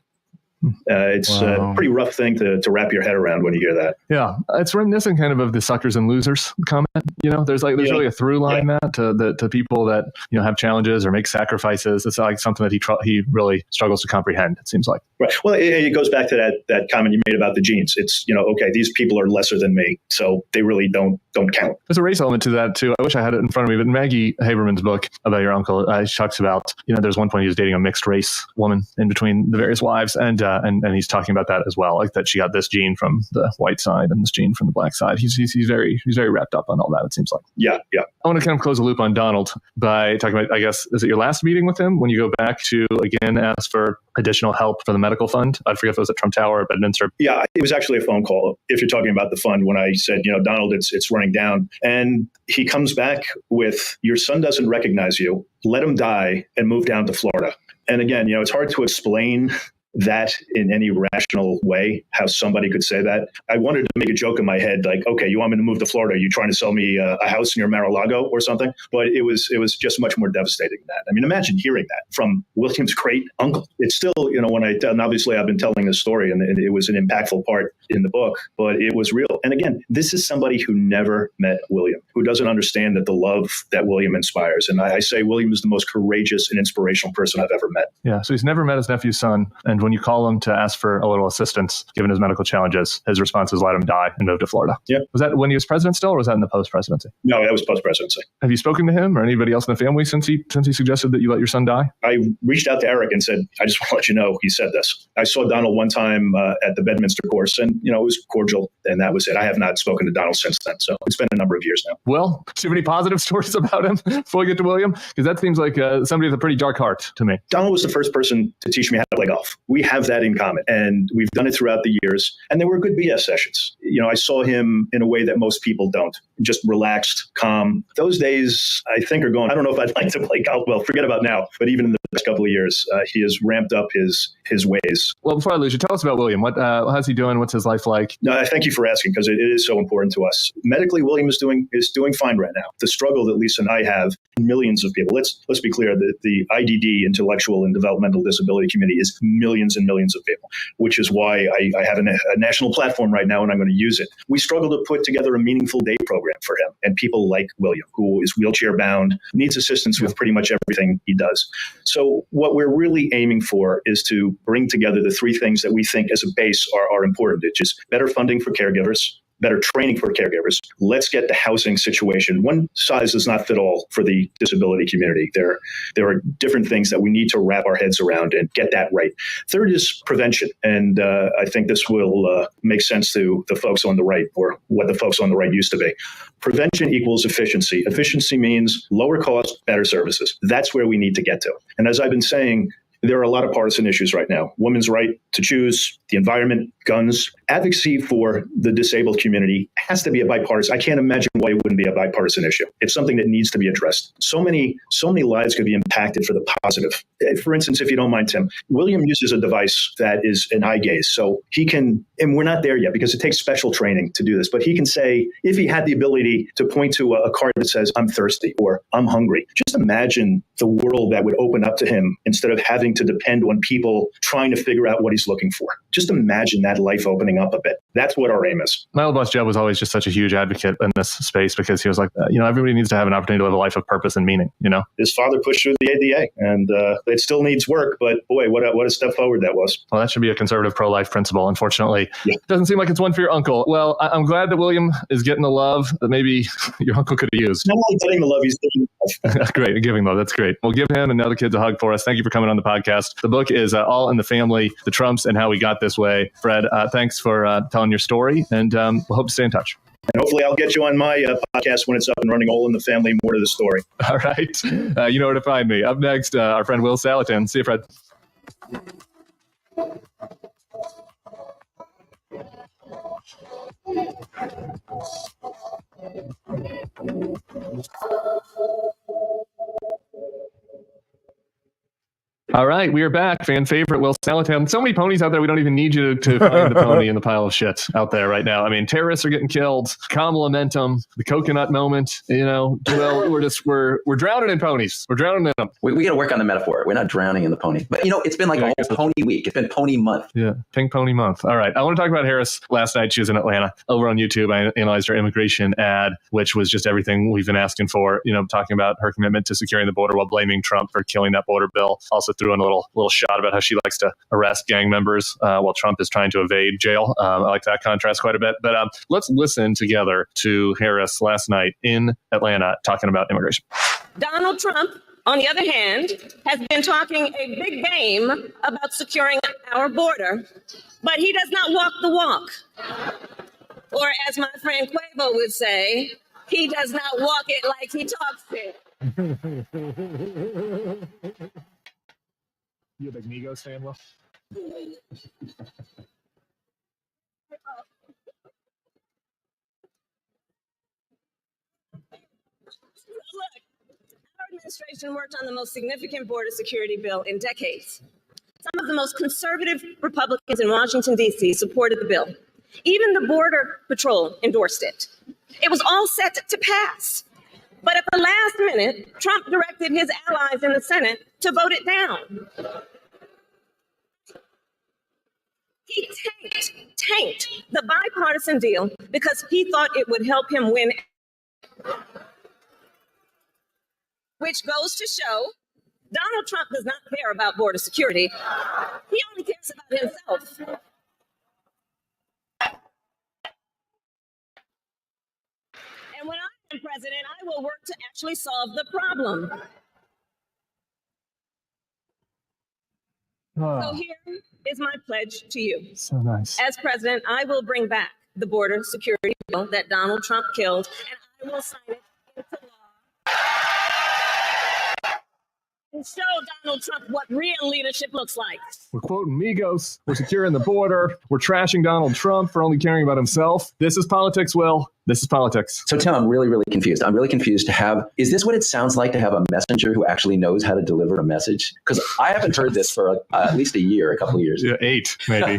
It's a pretty rough thing to wrap your head around when you hear that. Yeah, it's reminiscent kind of the suckers and losers comment. There's really a through line to people that have challenges or make sacrifices. It's like something that he really struggles to comprehend. It seems like. Right. Well, it goes back to that comment you made about the genes. It's okay, these people are lesser than me, so they really don't count. There's a race element to that too. I wish I had it in front of me, but Maggie Haberman's book about your uncle talks about there's one point he was dating a mixed race woman in between the various wives, and he's talking about that as well, like that she got this gene from the white side and this gene from the black side. He's very wrapped up on all that, it seems like. Yeah. I want to kind of close the loop on Donald by talking about, I guess, is it your last meeting with him when you go back to again ask for additional help for the medical fund? I forget if it was at Trump Tower or Bedminster. Yeah, it was actually a phone call. If you're talking about the fund, when I said, Donald, it's running down, and he comes back with, your son doesn't recognize you. Let him die and move down to Florida. And again, it's hard to explain that in any rational way, how somebody could say that. I wanted to make a joke in my head, like, okay, you want me to move to Florida? Are you trying to sell me a house near Mar-a-Lago or something? But it was just much more devastating than that. I mean, imagine hearing that from William's great uncle. It's still, when and obviously I've been telling this story and it was an impactful part in the book, but it was real. And again, this is somebody who never met William, who doesn't understand that the love that William inspires. And I say William is the most courageous and inspirational person I've ever met. Yeah. So he's never met his nephew's son. And when you call him to ask for a little assistance, given his medical challenges, his response is let him die and move to Florida. Yeah. Was that when he was president still, or was that in the post-presidency? No, that was post-presidency. Have you spoken to him or anybody else in the family since he suggested that you let your son die? I reached out to Eric and said, I just want to let you know he said this. I saw Donald one time at the Bedminster course, and it was cordial, and that was it. I have not spoken to Donald since then, so it's been a number of years now. Well, do you have any positive stories about him before we get to William? Because that seems like somebody with a pretty dark heart to me. Donald was the first person to teach me how to play golf. We have that in common, and we've done it throughout the years, and they were good BS sessions. I saw him in a way that most people don't, just relaxed, calm. Those days, I think, are gone. I don't know if I'd like to play golf. Well, forget about now, but even in the past couple of years, he has ramped up his ways. Well, before I lose you, tell us about William. How's he doing? What's his life like? No, I thank you for asking, because it is so important to us. Medically, William is doing fine right now. The struggle that Lisa and I have, millions of people. Let's be clear that the IDD, Intellectual and Developmental Disability Committee, is millions and millions of people, which is why I have a national platform right now, and I'm going to use it. We struggle to put together a meaningful day program for him, and people like William, who is wheelchair bound, needs assistance with pretty much everything he does. So what we're really aiming for is to bring together the three things that we think as a base are important, which is better funding for caregivers, better training for caregivers. Let's get the housing situation. One size does not fit all for the disability community. There are different things that we need to wrap our heads around and get that right. Third is prevention. And I think this will make sense to the folks on the right, or what the folks on the right used to be. Prevention equals efficiency. Efficiency means lower cost, better services. That's where we need to get to. And as I've been saying, there are a lot of partisan issues right now. Women's right to choose, the environment, guns. Advocacy for the disabled community has to be a bipartisan. I can't imagine why it wouldn't be a bipartisan issue. It's something that needs to be addressed. So many lives could be impacted for the positive. For instance, if you don't mind, Tim, William uses a device that is an eye gaze. So he can, and we're not there yet because it takes special training to do this, but he can say, if he had the ability to point to a card that says, I'm thirsty or I'm hungry, just imagine the world that would open up to him instead of having to depend on people trying to figure out what he's looking for. Just imagine that life opening up a bit. That's what our aim is. My old boss, Joe, was always just such a huge advocate in this space because he was like, everybody needs to have an opportunity to live a life of purpose and meaning, His father pushed through the ADA, and it still needs work, but boy, what a step forward that was. Well, that should be a conservative pro-life principle. Unfortunately, It doesn't seem like it's one for your uncle. Well, I'm glad that William is getting the love that maybe your uncle could have used. Not only getting the love, he's giving love. Great, giving love. That's great. We'll give him and the other kids a hug for us. Thank you for coming on the podcast. The book is All in the Family, The Trumps and How We Got This Way. Fred, thanks for telling your story, and we'll hope to stay in touch. And hopefully I'll get you on my podcast when it's up and running. All in the Family, more to the story. All right. You know where to find me. Up next, our friend Will Salatin. See you, Fred. All right, we are back. Fan favorite, Will Salatin. So many ponies out there, we don't even need you to find the pony in the pile of shit out there right now. I mean, terrorists are getting killed. Kamala Momentum, the coconut moment. Well, we're drowning in ponies. We're drowning in them. We got to work on the metaphor. We're not drowning in the pony. But, it's been like a whole pony week. It's been pony month. Yeah, Pink Pony Month. All right, I want to talk about Harris. Last night, she was in Atlanta. Over on YouTube, I analyzed her immigration ad, which was just everything we've been asking for, talking about her commitment to securing the border while blaming Trump for killing that border bill. Also threw in a little shot about how she likes to arrest gang members while Trump is trying to evade jail. I like that contrast quite a bit. But let's listen together to Harris last night in Atlanta talking about immigration. Donald Trump, on the other hand, has been talking a big game about securing our border, but he does not walk the walk. Or as my friend Quavo would say, he does not walk it like he talks it. You a big Migos fan, Will? Look, our administration worked on the most significant border security bill in decades. Some of the most conservative Republicans in Washington, D.C. supported the bill. Even the Border Patrol endorsed it. It was all set to pass. But at the last minute, Trump directed his allies in the Senate to vote it down. He tanked the bipartisan deal because he thought it would help him win. Which goes to show Donald Trump does not care about border security. He only cares about himself. And when I am president, I will work to actually solve the problem. So here is my pledge to you. So nice. As president, I will bring back the border security bill that Donald Trump killed, and I will sign it into law. And show Donald Trump what real leadership looks like. We're quoting Migos. We're securing the border. We're trashing Donald Trump for only caring about himself. This is politics, Will. This is politics. So, Tim, I'm really, really confused. I'm really confused to have, is this what it sounds like to have a messenger who actually knows how to deliver a message? Because I haven't heard this for at least a couple of years. Yeah, 8, maybe.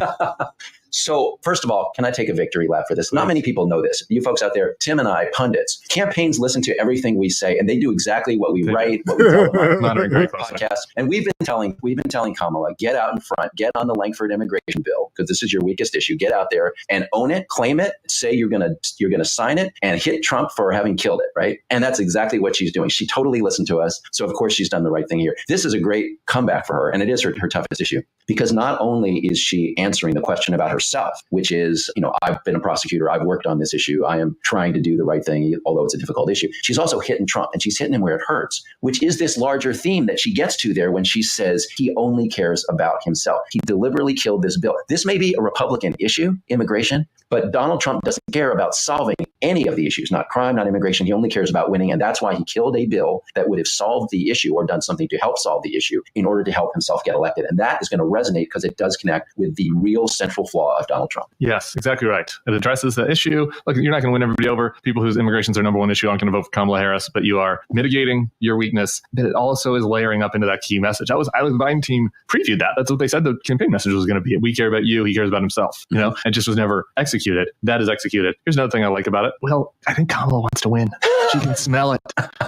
So, first of all, can I take a victory lap for this? Not many people know this. You folks out there, Tim and I, pundits, campaigns listen to everything we say, and they do exactly what we write, what we tell them on the podcast. And we've been telling Kamala, get out in front, get on the Langford immigration bill, because this is your weakest issue. Get out there and own it, claim it, say you're gonna sign it, and hit Trump for having killed it, right? And that's exactly what she's doing. She totally listened to us. So of course she's done the right thing here. This is a great comeback for her, and it is her toughest issue, because not only is she answering the question about her herself, which is, I've been a prosecutor. I've worked on this issue. I am trying to do the right thing, although it's a difficult issue. She's also hitting Trump, and she's hitting him where it hurts, which is this larger theme that she gets to there when she says he only cares about himself. He deliberately killed this bill. This may be a Republican issue, immigration, but Donald Trump doesn't care about solving any of the issues, not crime, not immigration. He only cares about winning. And that's why he killed a bill that would have solved the issue or done something to help solve the issue in order to help himself get elected. And that is going to resonate because it does connect with the real central flaw of Donald Trump. Yes, exactly right. It addresses the issue. Look, you're not going to win everybody over. People whose immigration's their number one issue aren't going to vote for Kamala Harris, but you are mitigating your weakness. But it also is layering up into that key message. The Biden team previewed that. That's what they said the campaign message was going to be. We care about you. He cares about himself. It just was never executed. That is executed. Here's another thing I like about it. Well, I think Kamala wants to win. She can smell it.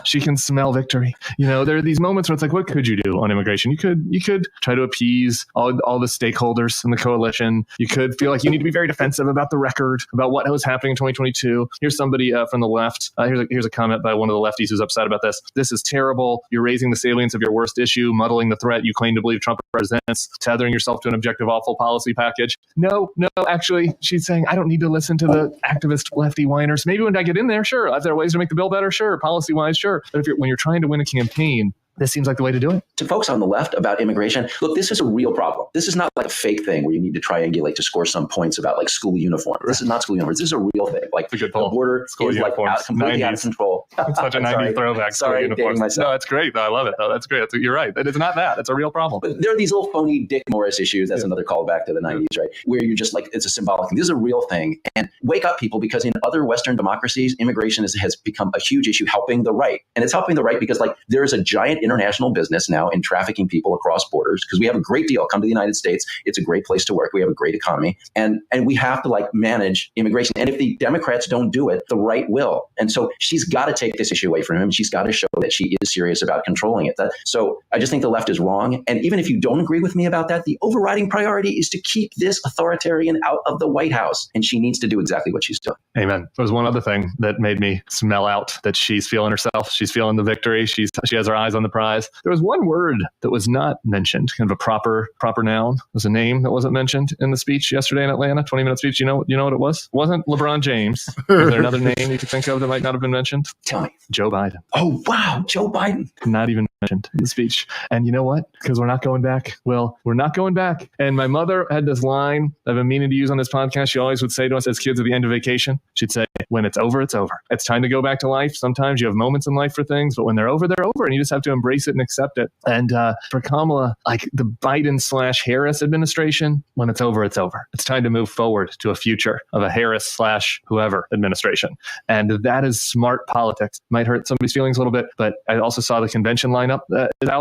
She can smell victory. There are these moments where it's like, what could you do on immigration? You could try to appease all the stakeholders in the coalition. You could feel like you need to be very defensive about the record, about what was happening in 2022. Here's somebody from the left. Here's a comment by one of the lefties who's upset about this. This is terrible. You're raising the salience of your worst issue, muddling the threat you claim to believe Trump represents, tethering yourself to an objective, awful policy package. No, actually, she's saying, I don't need to listen to the activist lefty whiners. Maybe when I get in there, sure. If there are ways to make the bill better, sure. Policy-wise, sure. But when you're trying to win a campaign, this seems like the way to do it. To folks on the left about immigration, look, this is a real problem. This is not like a fake thing where you need to triangulate to score some points about like school uniforms. This is not school uniforms. This is a real thing. Like the border school is like completely 90s. out of control. It's such a 90s throwback. Sorry, dating myself. No, that's great. I love it. No, that's great. You're right. It's not that. It's a real problem. But there are these little phony Dick Morris issues. That's another callback to the 90s, right? Where you're just like, it's a symbolic thing. This is a real thing. And wake up, people, because in other Western democracies, immigration has become a huge issue helping the right. And it's helping the right because like there is a giant international business now in trafficking people across borders because we have a great deal. Come to the United States. It's a great place to work. We have a great economy. And we have to like manage immigration. And if the Democrats don't do it, the right will. And so she's got to take this issue away from him. She's got to show that she is serious about controlling it. So I just think the left is wrong. And even if you don't agree with me about that, the overriding priority is to keep this authoritarian out of the White House. And she needs to do exactly what she's doing. Amen. There was one other thing that made me smell out that she's feeling herself. She's feeling the victory. She has her eyes on the prize. There was one word that was not mentioned, kind of a proper noun. There's a name that wasn't mentioned in the speech yesterday in Atlanta, 20-minute speech. You know what it was? It wasn't LeBron James. Is there another name you could think of that might not have been mentioned? Tell me. Joe Biden. Oh, wow. Joe Biden. Not even mentioned in the speech. And you know what? Because we're not going back. Well, we're not going back. And my mother had this line I've been meaning to use on this podcast. She always would say to us as kids at the end of vacation, she'd say, when it's over, it's over. It's time to go back to life. Sometimes you have moments in life for things, but when they're over, they're over. And you just have to embrace it and accept it. And for Kamala, like the Biden/Harris administration, when it's over, it's over. It's time to move forward to a future of a Harris/whoever administration. And that is smart politics. Might hurt somebody's feelings a little bit, but I also saw the convention lineup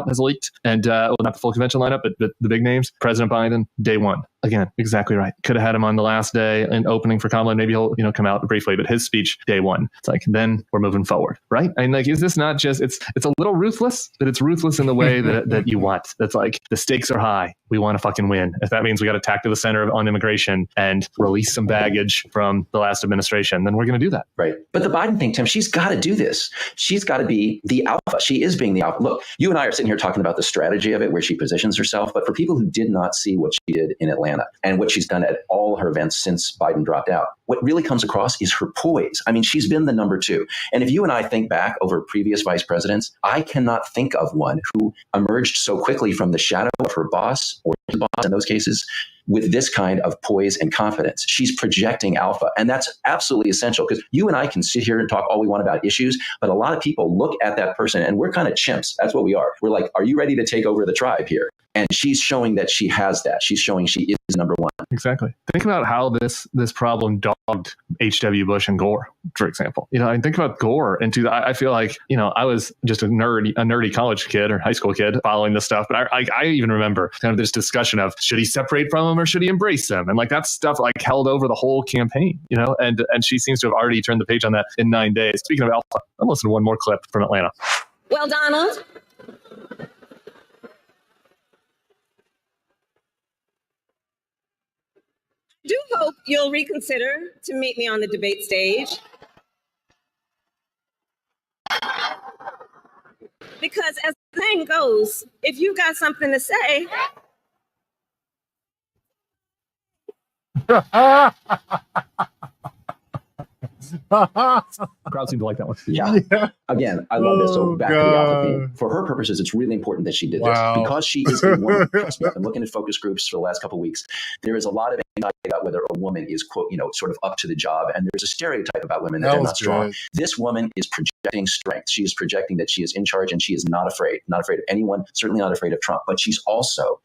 has leaked. And well, not the full convention lineup, but the big names. President Biden, day one. Again, exactly right. Could have had him on the last day and opening for Kamala. Maybe he'll, come out briefly, but his speech, day one. It's like, then we're moving forward, right? I mean, like, is this not just, it's a little ruthless, but it's ruthless in the way that you want. That's like, the stakes are high. We want to fucking win. If that means we got to tack to the center on immigration and release some baggage from the last administration, then we're going to do that. Right. But the Biden thing, Tim, she's got to do this. She's got to be the alpha. She is being the alpha. Look, you and I are sitting here talking about the strategy of it, where she positions herself. But for people who did not see what she did in Atlanta and what she's done at all her events since Biden dropped out, what really comes across is her poise. I mean, she's been the number two. And if you and I think back over previous vice presidents, I cannot think of one who emerged so quickly from the shadow of her boss or his boss in those cases with this kind of poise and confidence. She's projecting alpha. And that's absolutely essential because you and I can sit here and talk all we want about issues, but a lot of people look at that person and we're kind of chimps. That's what we are. We're like, are you ready to take over the tribe here? And she's showing that she has that. She's showing she is number one. Exactly. Think about how this problem dogged H.W. Bush and Gore, for example. I think about Gore. And I feel like, I was just a nerdy college kid or high school kid following this stuff. But I even remember kind of this discussion of, should he separate from him or should he embrace him? And like that stuff like held over the whole campaign, and she seems to have already turned the page on that in 9 days. Speaking of alpha, I'm listening to one more clip from Atlanta. Well, Donald, I do hope you'll reconsider to meet me on the debate stage. Because as the saying goes, if you've got something to say, Crowd seemed to like that one. Yeah. Again, I love this. So back to the alpha theme. For her purposes, it's really important that she did this because she is a woman. Trust me, I've been looking at focus groups for the last couple of weeks. There is a lot of anxiety about whether a woman is, quote, sort of up to the job. And there's a stereotype about women that they're not strong. This woman is projecting strength. She is projecting that she is in charge and she is not afraid of anyone, certainly not afraid of Trump. But she's also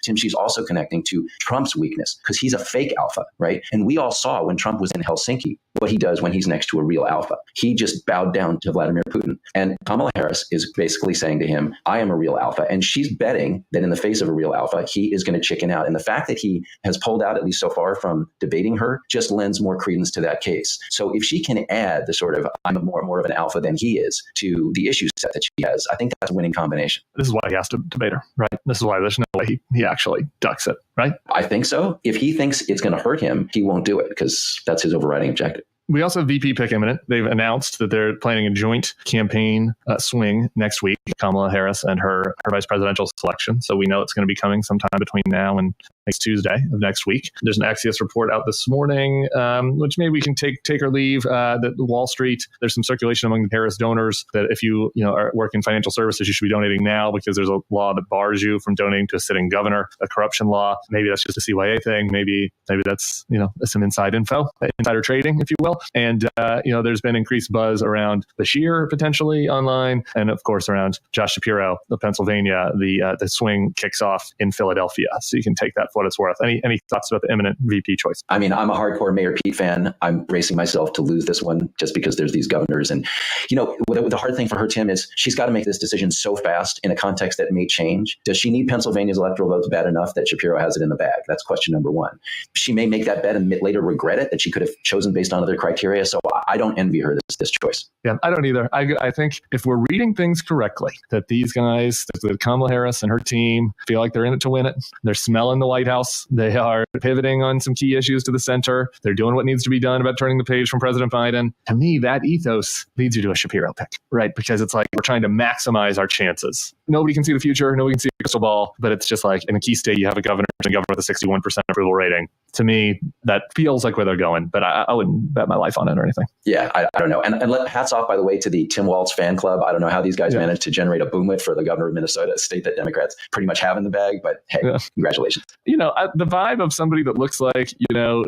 connecting to Trump's weakness because he's a fake alpha, right? And we all saw when Trump was in Helsinki what he does when he's next to a real alpha. He just bowed down to Vladimir Putin. And Kamala Harris is basically saying to him, I am a real alpha. And she's betting that in the face of a real alpha, he is going to chicken out. And the fact that he has pulled out, at least so far, from debating her just lends more credence to that case. So if she can add the sort of I'm more of an alpha than he is to the issue set that she has, I think that's a winning combination. This is why he has to debate her, right? This is why there's no way he actually ducks it, right? I think so. If he thinks it's going to hurt him, he won't do it because that's his overriding objective. We also have VP pick imminent. They've announced that they're planning a joint campaign swing next week, Kamala Harris and her vice presidential selection. So we know it's going to be coming sometime between now and next Tuesday of next week. There's an Axios report out this morning, which maybe we can take or leave. That Wall Street, there's some circulation among the Harris donors that if you work in financial services, you should be donating now because there's a law that bars you from donating to a sitting governor, a corruption law. Maybe that's just a CYA thing. Maybe that's some inside info, insider trading, if you will. And there's been increased buzz around Bashir potentially online, and of course around Josh Shapiro of Pennsylvania. The swing kicks off in Philadelphia, so you can take that for what it's worth. Any thoughts about the imminent VP choice? I mean, I'm a hardcore Mayor Pete fan. I'm bracing myself to lose this one just because there's these governors. And, the hard thing for her, Tim, is she's got to make this decision so fast in a context that may change. Does she need Pennsylvania's electoral votes bad enough that Shapiro has it in the bag? That's question number one. She may make that bet and later regret it, that she could have chosen based on other criteria. So I don't envy her this choice. Yeah, I don't either. I think if we're reading things correctly, that these guys, that Kamala Harris and her team feel like they're in it to win it. They're smelling the White House. They are pivoting on some key issues to the center. They're doing what needs to be done about turning the page from President Biden. To me, that ethos leads you to a Shapiro pick, right? Because it's like we're trying to maximize our chances. Nobody can see the future. Nobody can see a crystal ball. But it's just like in a key state, you have a governor with a 61% approval rating. To me, that feels like where they're going, but I wouldn't bet my life on it or anything. Yeah, I don't know. And hats off, by the way, to the Tim Walz fan club. I don't know how these guys managed to generate a boomlet for the governor of Minnesota, a state that Democrats pretty much have in the bag. But hey, congratulations. The vibe of somebody that looks like,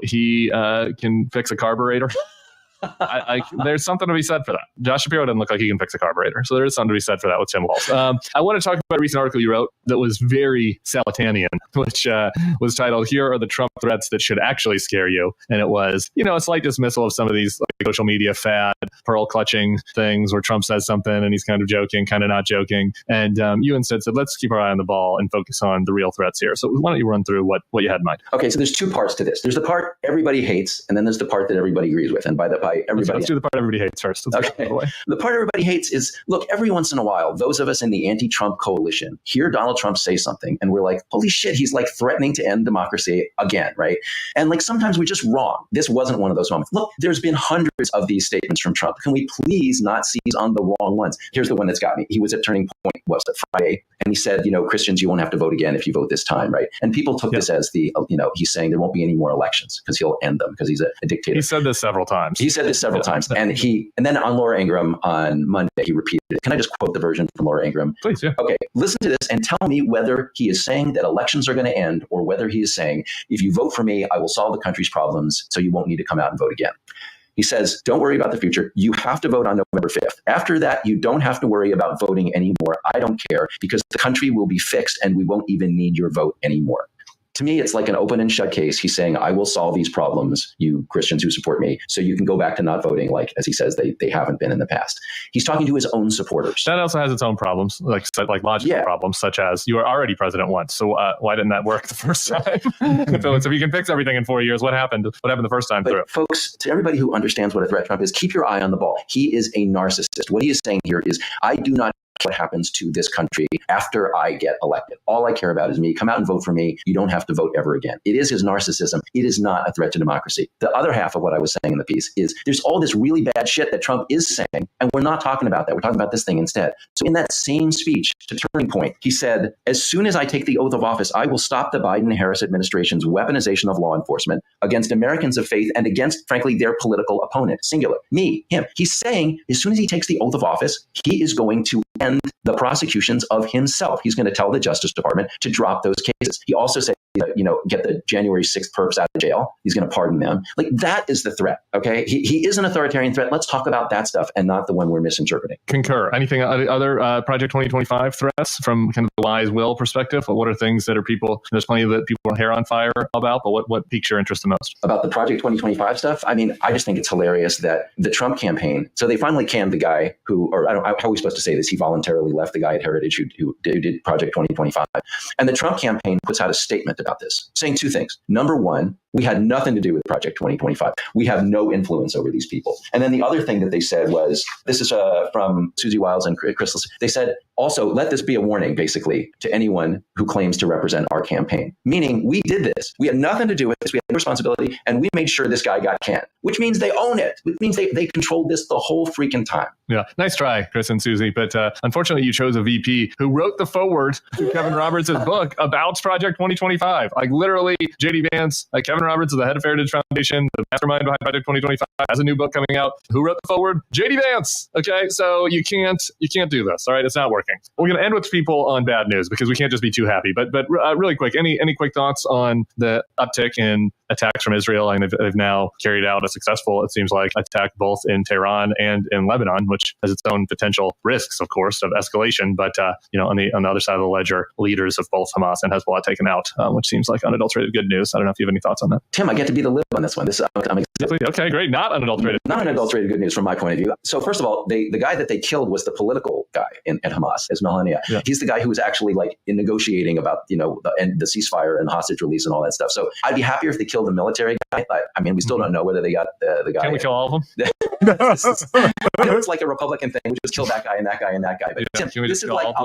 he can fix a carburetor. There's something to be said for that. Josh Shapiro doesn't look like he can fix a carburetor. So there is something to be said for that with Tim Walz. I want to talk about a recent article you wrote that was very Salitanian, which was titled, Here Are the Trump Threats That Should Actually Scare You. And it was, a slight dismissal of some of these social media fad, pearl clutching things where Trump says something and he's kind of joking, kind of not joking. And you instead said, let's keep our eye on the ball and focus on the real threats here. So why don't you run through what you had in mind? Okay, so there's two parts to this. There's the part everybody hates, and then there's the part that everybody agrees with. And by everybody, let's do the part everybody hates first. The part everybody hates is, look, every once in a while, those of us in the anti-Trump coalition hear Donald Trump say something and we're like, holy shit, he's like threatening to end democracy again, right? And like sometimes we're just wrong. This wasn't one of those moments. Look, there's been hundreds of these statements from Trump. Can we please not seize on the wrong ones? Here's the one that's got me. He was at Turning Point, was it Friday? And he said, Christians, you won't have to vote again if you vote this time, right? And people took this as he's saying there won't be any more elections because he'll end them because he's a dictator. He said this several times. And then on Laura Ingraham on Monday, he repeated it. Can I just quote the version from Laura Ingraham? Please, yeah. Okay, listen to this and tell me whether he is saying that elections are going to end or whether he is saying, if you vote for me, I will solve the country's problems so you won't need to come out and vote again. He says, don't worry about the future. You have to vote on November 5th. After that, you don't have to worry about voting anymore. I don't care because the country will be fixed and we won't even need your vote anymore. To me, it's like an open and shut case. He's saying, I will solve these problems, you Christians who support me, so you can go back to not voting like, as he says, they haven't been in the past. He's talking to his own supporters. That also has its own problems, like logical problems, such as you were already president once. So why didn't that work the first time? If you can fix everything in 4 years, what happened? What happened the first time through? Folks, to everybody who understands what a threat Trump is, keep your eye on the ball. He is a narcissist. What he is saying here is, I do not what happens to this country after I get elected. All I care about is me. Come out and vote for me. You don't have to vote ever again. It is his narcissism. It is not a threat to democracy. The other half of what I was saying in the piece is there's all this really bad shit that Trump is saying, and we're not talking about that. We're talking about this thing instead. So in that same speech to Turning Point, he said, as soon as I take the oath of office, I will stop the Biden-Harris administration's weaponization of law enforcement against Americans of faith and against, frankly, their political opponent. Singular. Me, him. He's saying as soon as he takes the oath of office, he is going to end the prosecutions of himself. He's going to tell the Justice Department to drop those cases. He also said, get the January 6th perps out of jail. He's going to pardon them. Like, that is the threat. Okay. He is an authoritarian threat. Let's talk about that stuff and not the one we're misinterpreting. Concur. Anything other Project 2025 threats from kind of the wise will perspective? What are things that are there's plenty that people are hair on fire about, but what piques your interest the most? About the Project 2025 stuff? I mean, I just think it's hilarious that the Trump campaign, so they finally canned the guy who, or I don't know, how are we supposed to say this? He voluntarily left the guy at Heritage who did Project 2025. And the Trump campaign puts out a statement about this, saying two things. Number one, we had nothing to do with Project 2025. We have no influence over these people. And then the other thing that they said was, this is from Susie Wiles and Crystal. They said, also, let this be a warning, basically, to anyone who claims to represent our campaign. Meaning, we did this. We had nothing to do with this. We had no responsibility. And we made sure this guy got canned, which means they own it. Which means they controlled this the whole freaking time. Yeah, nice try, Chris and Susie. But unfortunately, you chose a VP who wrote the foreword to Kevin Roberts' book about Project 2025. Like, literally, J.D. Vance, Kevin Roberts is the head of Heritage Foundation, the mastermind behind Project 2025, has a new book coming out. Who wrote the foreword? J.D. Vance. Okay, so you can't do this. All right, it's not working. We're going to end with people on bad news because we can't just be too happy. But really quick, any quick thoughts on the uptick in attacks from Israel? And they've now carried out a successful, it seems like, attack both in Tehran and in Lebanon, which has its own potential risks, of course, of escalation. But on the other side of the ledger, leaders of both Hamas and Hezbollah taken out, which seems like unadulterated good news. I don't know if you have any thoughts on that. Tim, I get to be the lib on this one. I'm okay, great. Not unadulterated. Not unadulterated good news from my point of view. So first of all, the guy that they killed was the political guy at Hamas, Ismail Haniyeh. Yeah. He's the guy who was actually in negotiating about the ceasefire and hostage release and all that stuff. So I'd be happier if they killed the military guy. I mean, we still don't know whether they got the guy. Can we kill all of them? It's like a Republican thing. We just kill that guy and that guy and that guy. But yeah, Tim, this is like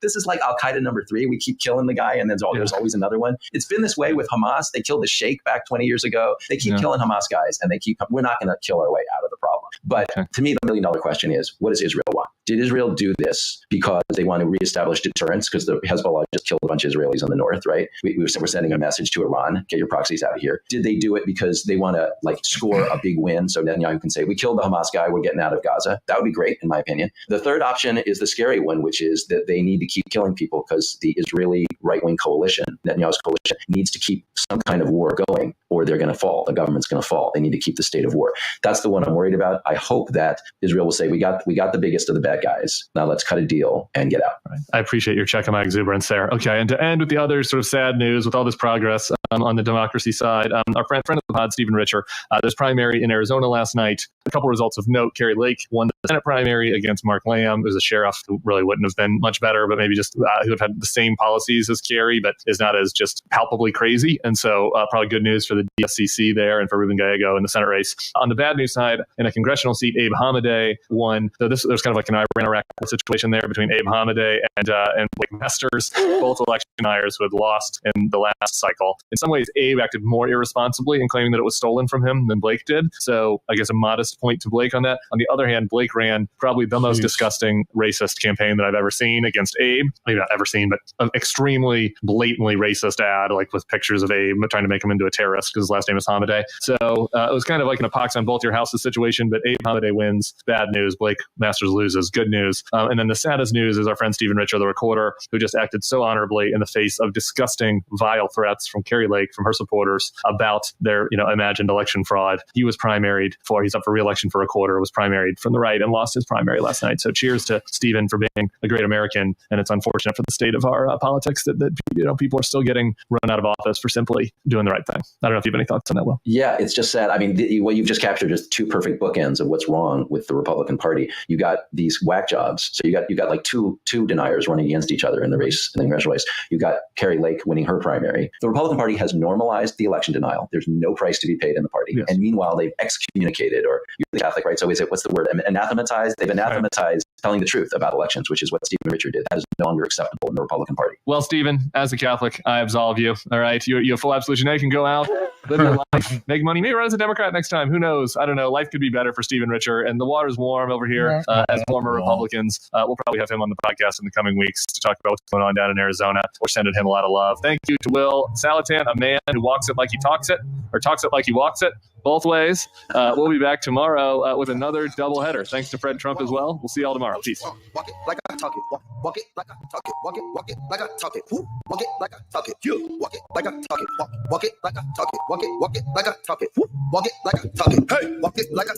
this is like Al Qaeda number 3. We keep killing the guy, and there's always another one. It's been this way with Hamas. They killed the Sheikh back 20 years ago. They keep killing Hamas guys, and we're not going to kill our way out of the problem. But to me, the $1 million question is, what does Israel want? Did Israel do this because they want to reestablish deterrence because the Hezbollah just killed a bunch of Israelis in the north, right? We're sending a message to Iran, get your proxies out of here. Did they do it because they want to score a big win so Netanyahu can say, we killed the Hamas guy, we're getting out of Gaza? That would be great, in my opinion. The third option is the scary one, which is that they need to keep killing people because the Israeli right-wing coalition, Netanyahu's coalition, needs to keep some kind of war going or they're going to fall. The government's going to fall. They need to keep the state of war. That's the one I'm worried about. I hope that Israel will say, we got the biggest of the bad guys. Now let's cut a deal and get out. Right. I appreciate your check on my exuberance there. Okay, and to end with the other sort of sad news, with all this progress on the democracy side, our friend of the pod, Stephen Richer, there's primary in Arizona last night. A couple results of note. Carrie Lake won the Senate primary against Mark Lamb, who's a sheriff who really wouldn't have been much better, but maybe just who would have had the same policies as Carrie, but is not as just palpably crazy. And so probably good news for the DSCC there and for Ruben Gallego in the Senate race. On the bad news side, in a congressional seat, Abe Hamadeh won. So there's kind of like an Iran-Iraq situation there between Abe Hamadeh and Blake Masters, both election deniers who had lost in the last cycle. In some ways, Abe acted more irresponsibly in claiming that it was stolen from him than Blake did. So I guess a modest point to Blake on that. On the other hand, Blake ran probably the most disgusting racist campaign that I've ever seen against Abe. Maybe not ever seen, but an extremely blatantly racist ad, with pictures of Abe trying to make him into a terrorist because his last name is Hamadeh. So it was kind of like an epox on both your houses situation, but Abe Hamadeh wins. Bad news. Blake Masters loses. Good news. And then the saddest news is our friend Stephen Richer, the recorder, who just acted so honorably in the face of disgusting, vile threats from Carrie Lake, from her supporters about their, imagined election fraud. He was primaried he's up for re-election for recorder, was primaried from the right and lost his primary last night. So cheers to Stephen for being a great American. And it's unfortunate for the state of our politics that people are still getting run out of office for simply doing the right thing. I don't know if you have any thoughts on that, Will. Yeah, it's just sad. I mean, what you've just captured is two perfect bookends of what's wrong with the Republican Party. You got these whack jobs. So you got like two deniers running against each other in the race, in the congressional race. You got Carrie Lake winning her primary. The Republican Party has normalized the election denial. There's no price to be paid in the party. Yes. And meanwhile, they've excommunicated, or you're the Catholic, right? So what's the word? Anathematized? They've anathematized telling the truth about elections, which is what Stephen Richard did. That is no longer acceptable in the Republican Party. Well, Stephen, as a Catholic, I absolve you. All right. You have full absolution. Now you can go out, live your life, make money, maybe run as a Democrat next time. Who knows? I don't know. Life could be better for Stephen Richard, and the water's warm over here as former Republicans. We'll probably have him on the podcast in the coming weeks to talk about what's going on down in Arizona. We're sending him a lot of love. Thank you to Will Salatan, a man who walks it like he talks it, or talks it like he walks it. Both ways. We'll be back tomorrow with another doubleheader. Thanks to Fred Trump as well. We'll see y'all tomorrow. Peace. Walk it like I talk it. Walk it like I talk it. Walk it like I talk it. Walk it like I talk it. You walk it like I talk it. Walk it like I talk it. Walk it like I talk it. Walk it like I talk it. Hey, walk it like I.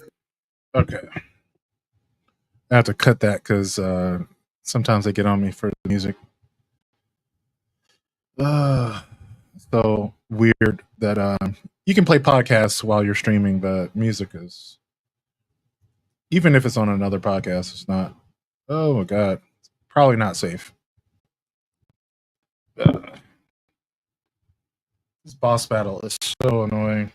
Okay. I have to cut that because sometimes they get on me for the music. So weird that you can play podcasts while you're streaming, but music is, even if it's on another podcast, it's not. Oh my God, it's probably not safe. This boss battle is so annoying.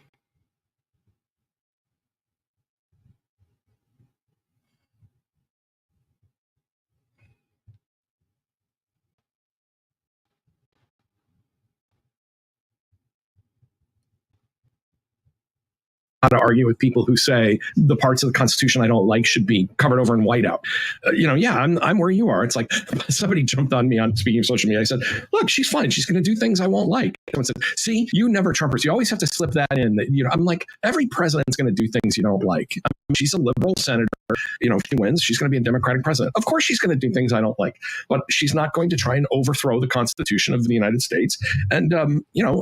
To argue with people who say the parts of the Constitution I don't like should be covered over in whiteout. I'm where you are. It's like somebody jumped on me on speaking of social media. I said, look, she's fine. She's going to do things I won't like. Someone said, see, you never Trumpers. You always have to slip that in. I'm like, every president's going to do things you don't like. She's a liberal senator. If she wins, she's going to be a Democratic president. Of course, she's going to do things I don't like, but she's not going to try and overthrow the Constitution of the United States. And,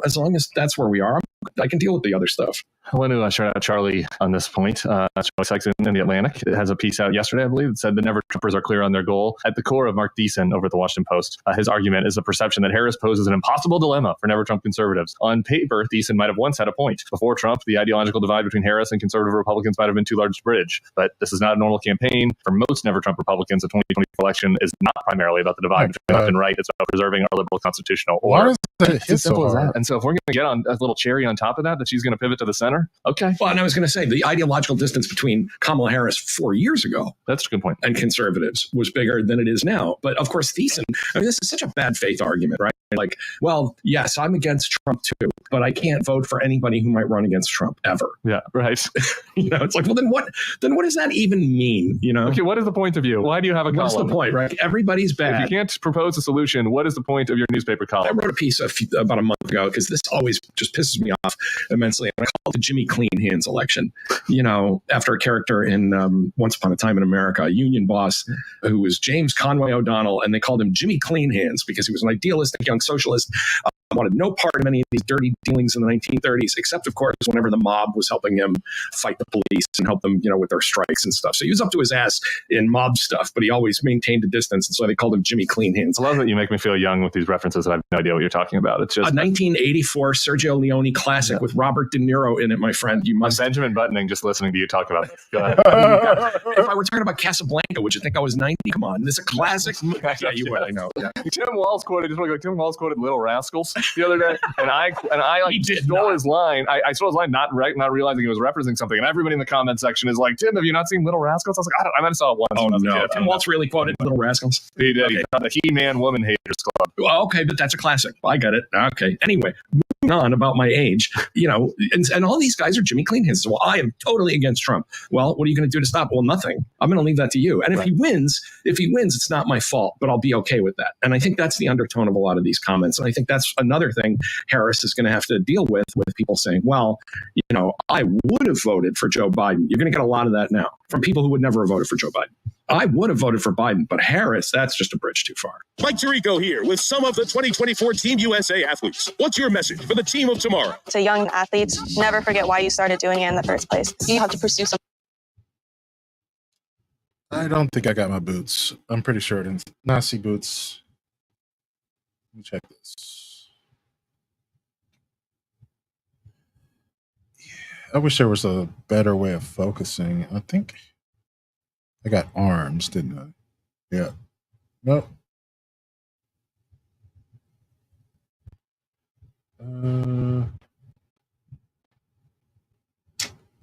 as long as that's where we are, I can deal with the other stuff. I want to shout out Charlie on this point. Charlie Sykes in the Atlantic. It has a piece out yesterday, I believe, that said the Never Trumpers are clear on their goal. At the core of Mark Thiessen over at the Washington Post, his argument is the perception that Harris poses an impossible dilemma for Never Trump conservatives. On paper, Thiessen might have once had a point. Before Trump, the ideological divide between Harris and conservative Republicans might have been too large to bridge. But this is not a normal campaign. For most Never Trump Republicans, the 2020 election is not primarily about the divide between left and right. It's about preserving our liberal constitutional order. Why is that as simple as that? And so if we're going to get on a little cherry on top of that she's going to pivot to the center, okay. Well, and I was going to say the ideological distance between Kamala Harris 4 years ago, that's a good point, and conservatives was bigger than it is now. But of course, Thiessen, this is such a bad faith argument, right? Like, well, yes, I'm against Trump too, but I can't vote for anybody who might run against Trump ever. Yeah, right. It's like, well, then what does that even mean? Okay, what is the point of you? Why do you have a column? What's the point, right? Everybody's bad. If you can't propose a solution, what is the point of your newspaper column? I wrote a piece about a month ago because this always just pisses me off immensely. And I call it the Jimmy Clean Hands election. After a character in Once Upon a Time in America, a union boss who was James Conway O'Donnell, and they called him Jimmy Clean Hands because he was an idealistic young socialist. Wanted no part of any of these dirty dealings in the 1930s, except, of course, whenever the mob was helping him fight the police and help them, with their strikes and stuff. So he was up to his ass in mob stuff, but he always maintained a distance. And so they called him Jimmy Clean Hands. I love that you make me feel young with these references. I have no idea what you're talking about. It's just a 1984 Sergio Leone classic with Robert De Niro in it, my friend. You must. Benjamin buttoning just listening to you talk about this. Go ahead. If I were talking about Casablanca, would you think I was 90? Come on. This is a classic. Yeah, you would. I know. Yeah. Tim Walz quoted Little Rascals the other day. And I stole his line. I stole his line, not realizing he was referencing something. And everybody in the comment section is like, Tim, have you not seen Little Rascals? I was like, I might have saw it once. Oh, no. Tim Walz really quoted Little Rascals? He did. Okay. He called the He-Man Woman Haters Club. Well, okay, but that's a classic. I get it. Okay. Anyway, moving on about my age, and all these guys are Jimmy Clean Hands. Well, I am totally against Trump. Well, what are you going to do to stop? Well, nothing. I'm going to leave that to you. And if he wins, it's not my fault, but I'll be okay with that. And I think that's the undertone of a lot of these comments. And I think that's another thing Harris is going to have to deal with people saying, well, I would have voted for Joe Biden. You're going to get a lot of that now from people who would never have voted for Joe Biden. I would have voted for Biden, but Harris, that's just a bridge too far. Mike Tirico here with some of the 2024 Team USA athletes. What's your message for the team of tomorrow? To young athletes, never forget why you started doing it in the first place. You have to pursue something. I don't think I got my boots. I'm pretty sure I didn't. Nazi boots. Let me check this. I wish there was a better way of focusing. I think I got arms, didn't I? Yeah. Nope.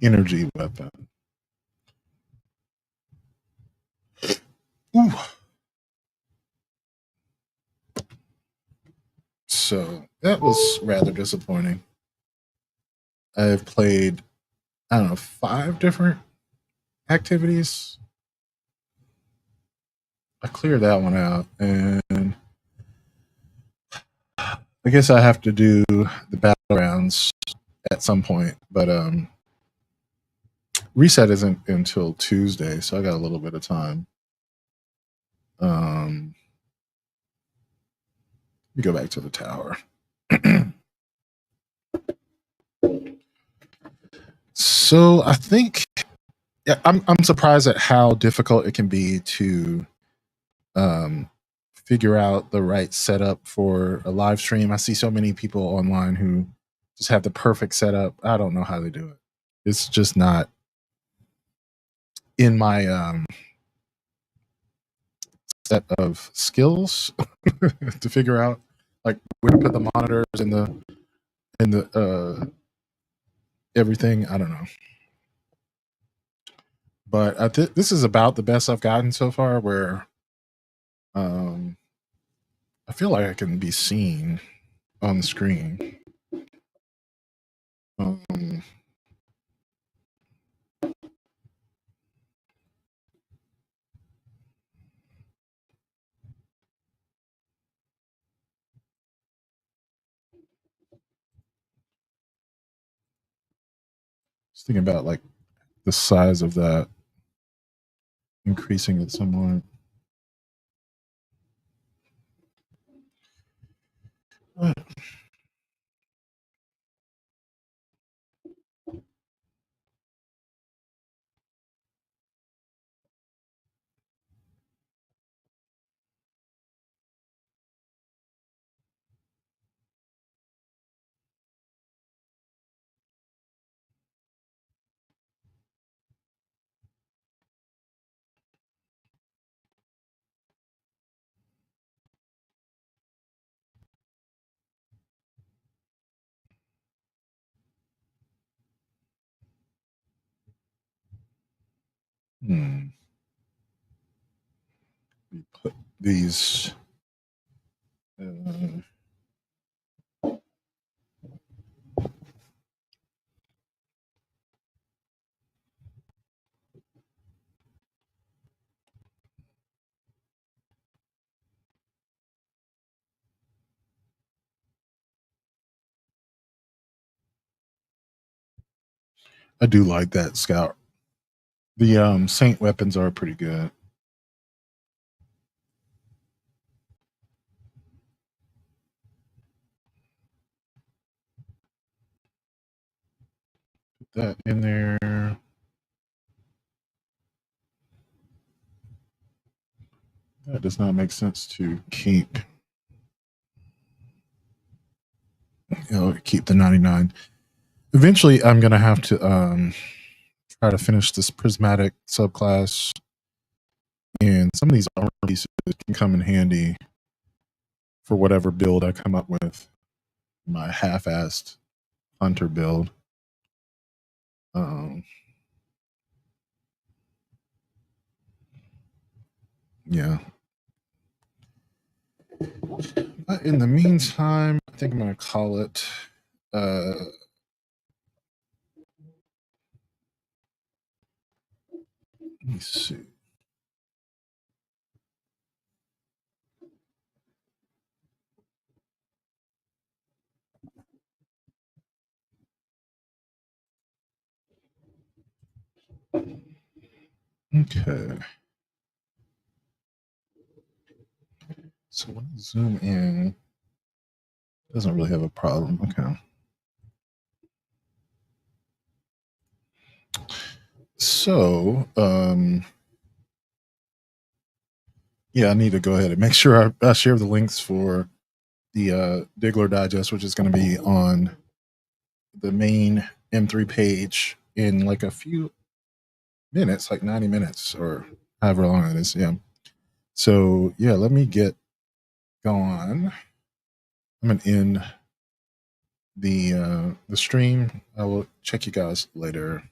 energy weapon. Ooh. So that was rather disappointing. I've played, I don't know, 5 different activities. I cleared that one out, and I guess I have to do the battlegrounds at some point, but reset isn't until Tuesday, so I got a little bit of time. Let me go back to the tower. So I think, yeah, I'm surprised at how difficult it can be to figure out the right setup for a live stream. I see so many people online who just have the perfect setup. I don't know how they do it. It's just not in my set of skills to figure out like where to put the monitors and the everything. I don't know. But this is about the best I've gotten so far, where I feel like I can be seen on the screen. Just thinking about like the size of that, increasing it somewhat. We put these. I do like that scout. The Saint weapons are pretty good. Put that in there. That does not make sense to keep. Keep the 99. Eventually, I'm gonna have to try to finish this prismatic subclass, and some of these armor pieces can come in handy for whatever build I come up with. My half-assed hunter build. Yeah. But in the meantime, I think I'm gonna call it. Let me see. Okay. So when I zoom in, it doesn't really have a problem. Okay. So, yeah, I need to go ahead and make sure I share the links for the Diggler Digest, which is going to be on the main M3 page in like a few minutes, like 90 minutes or however long it is. Yeah. So, yeah, let me get going. I'm going to end the stream. I will check you guys later.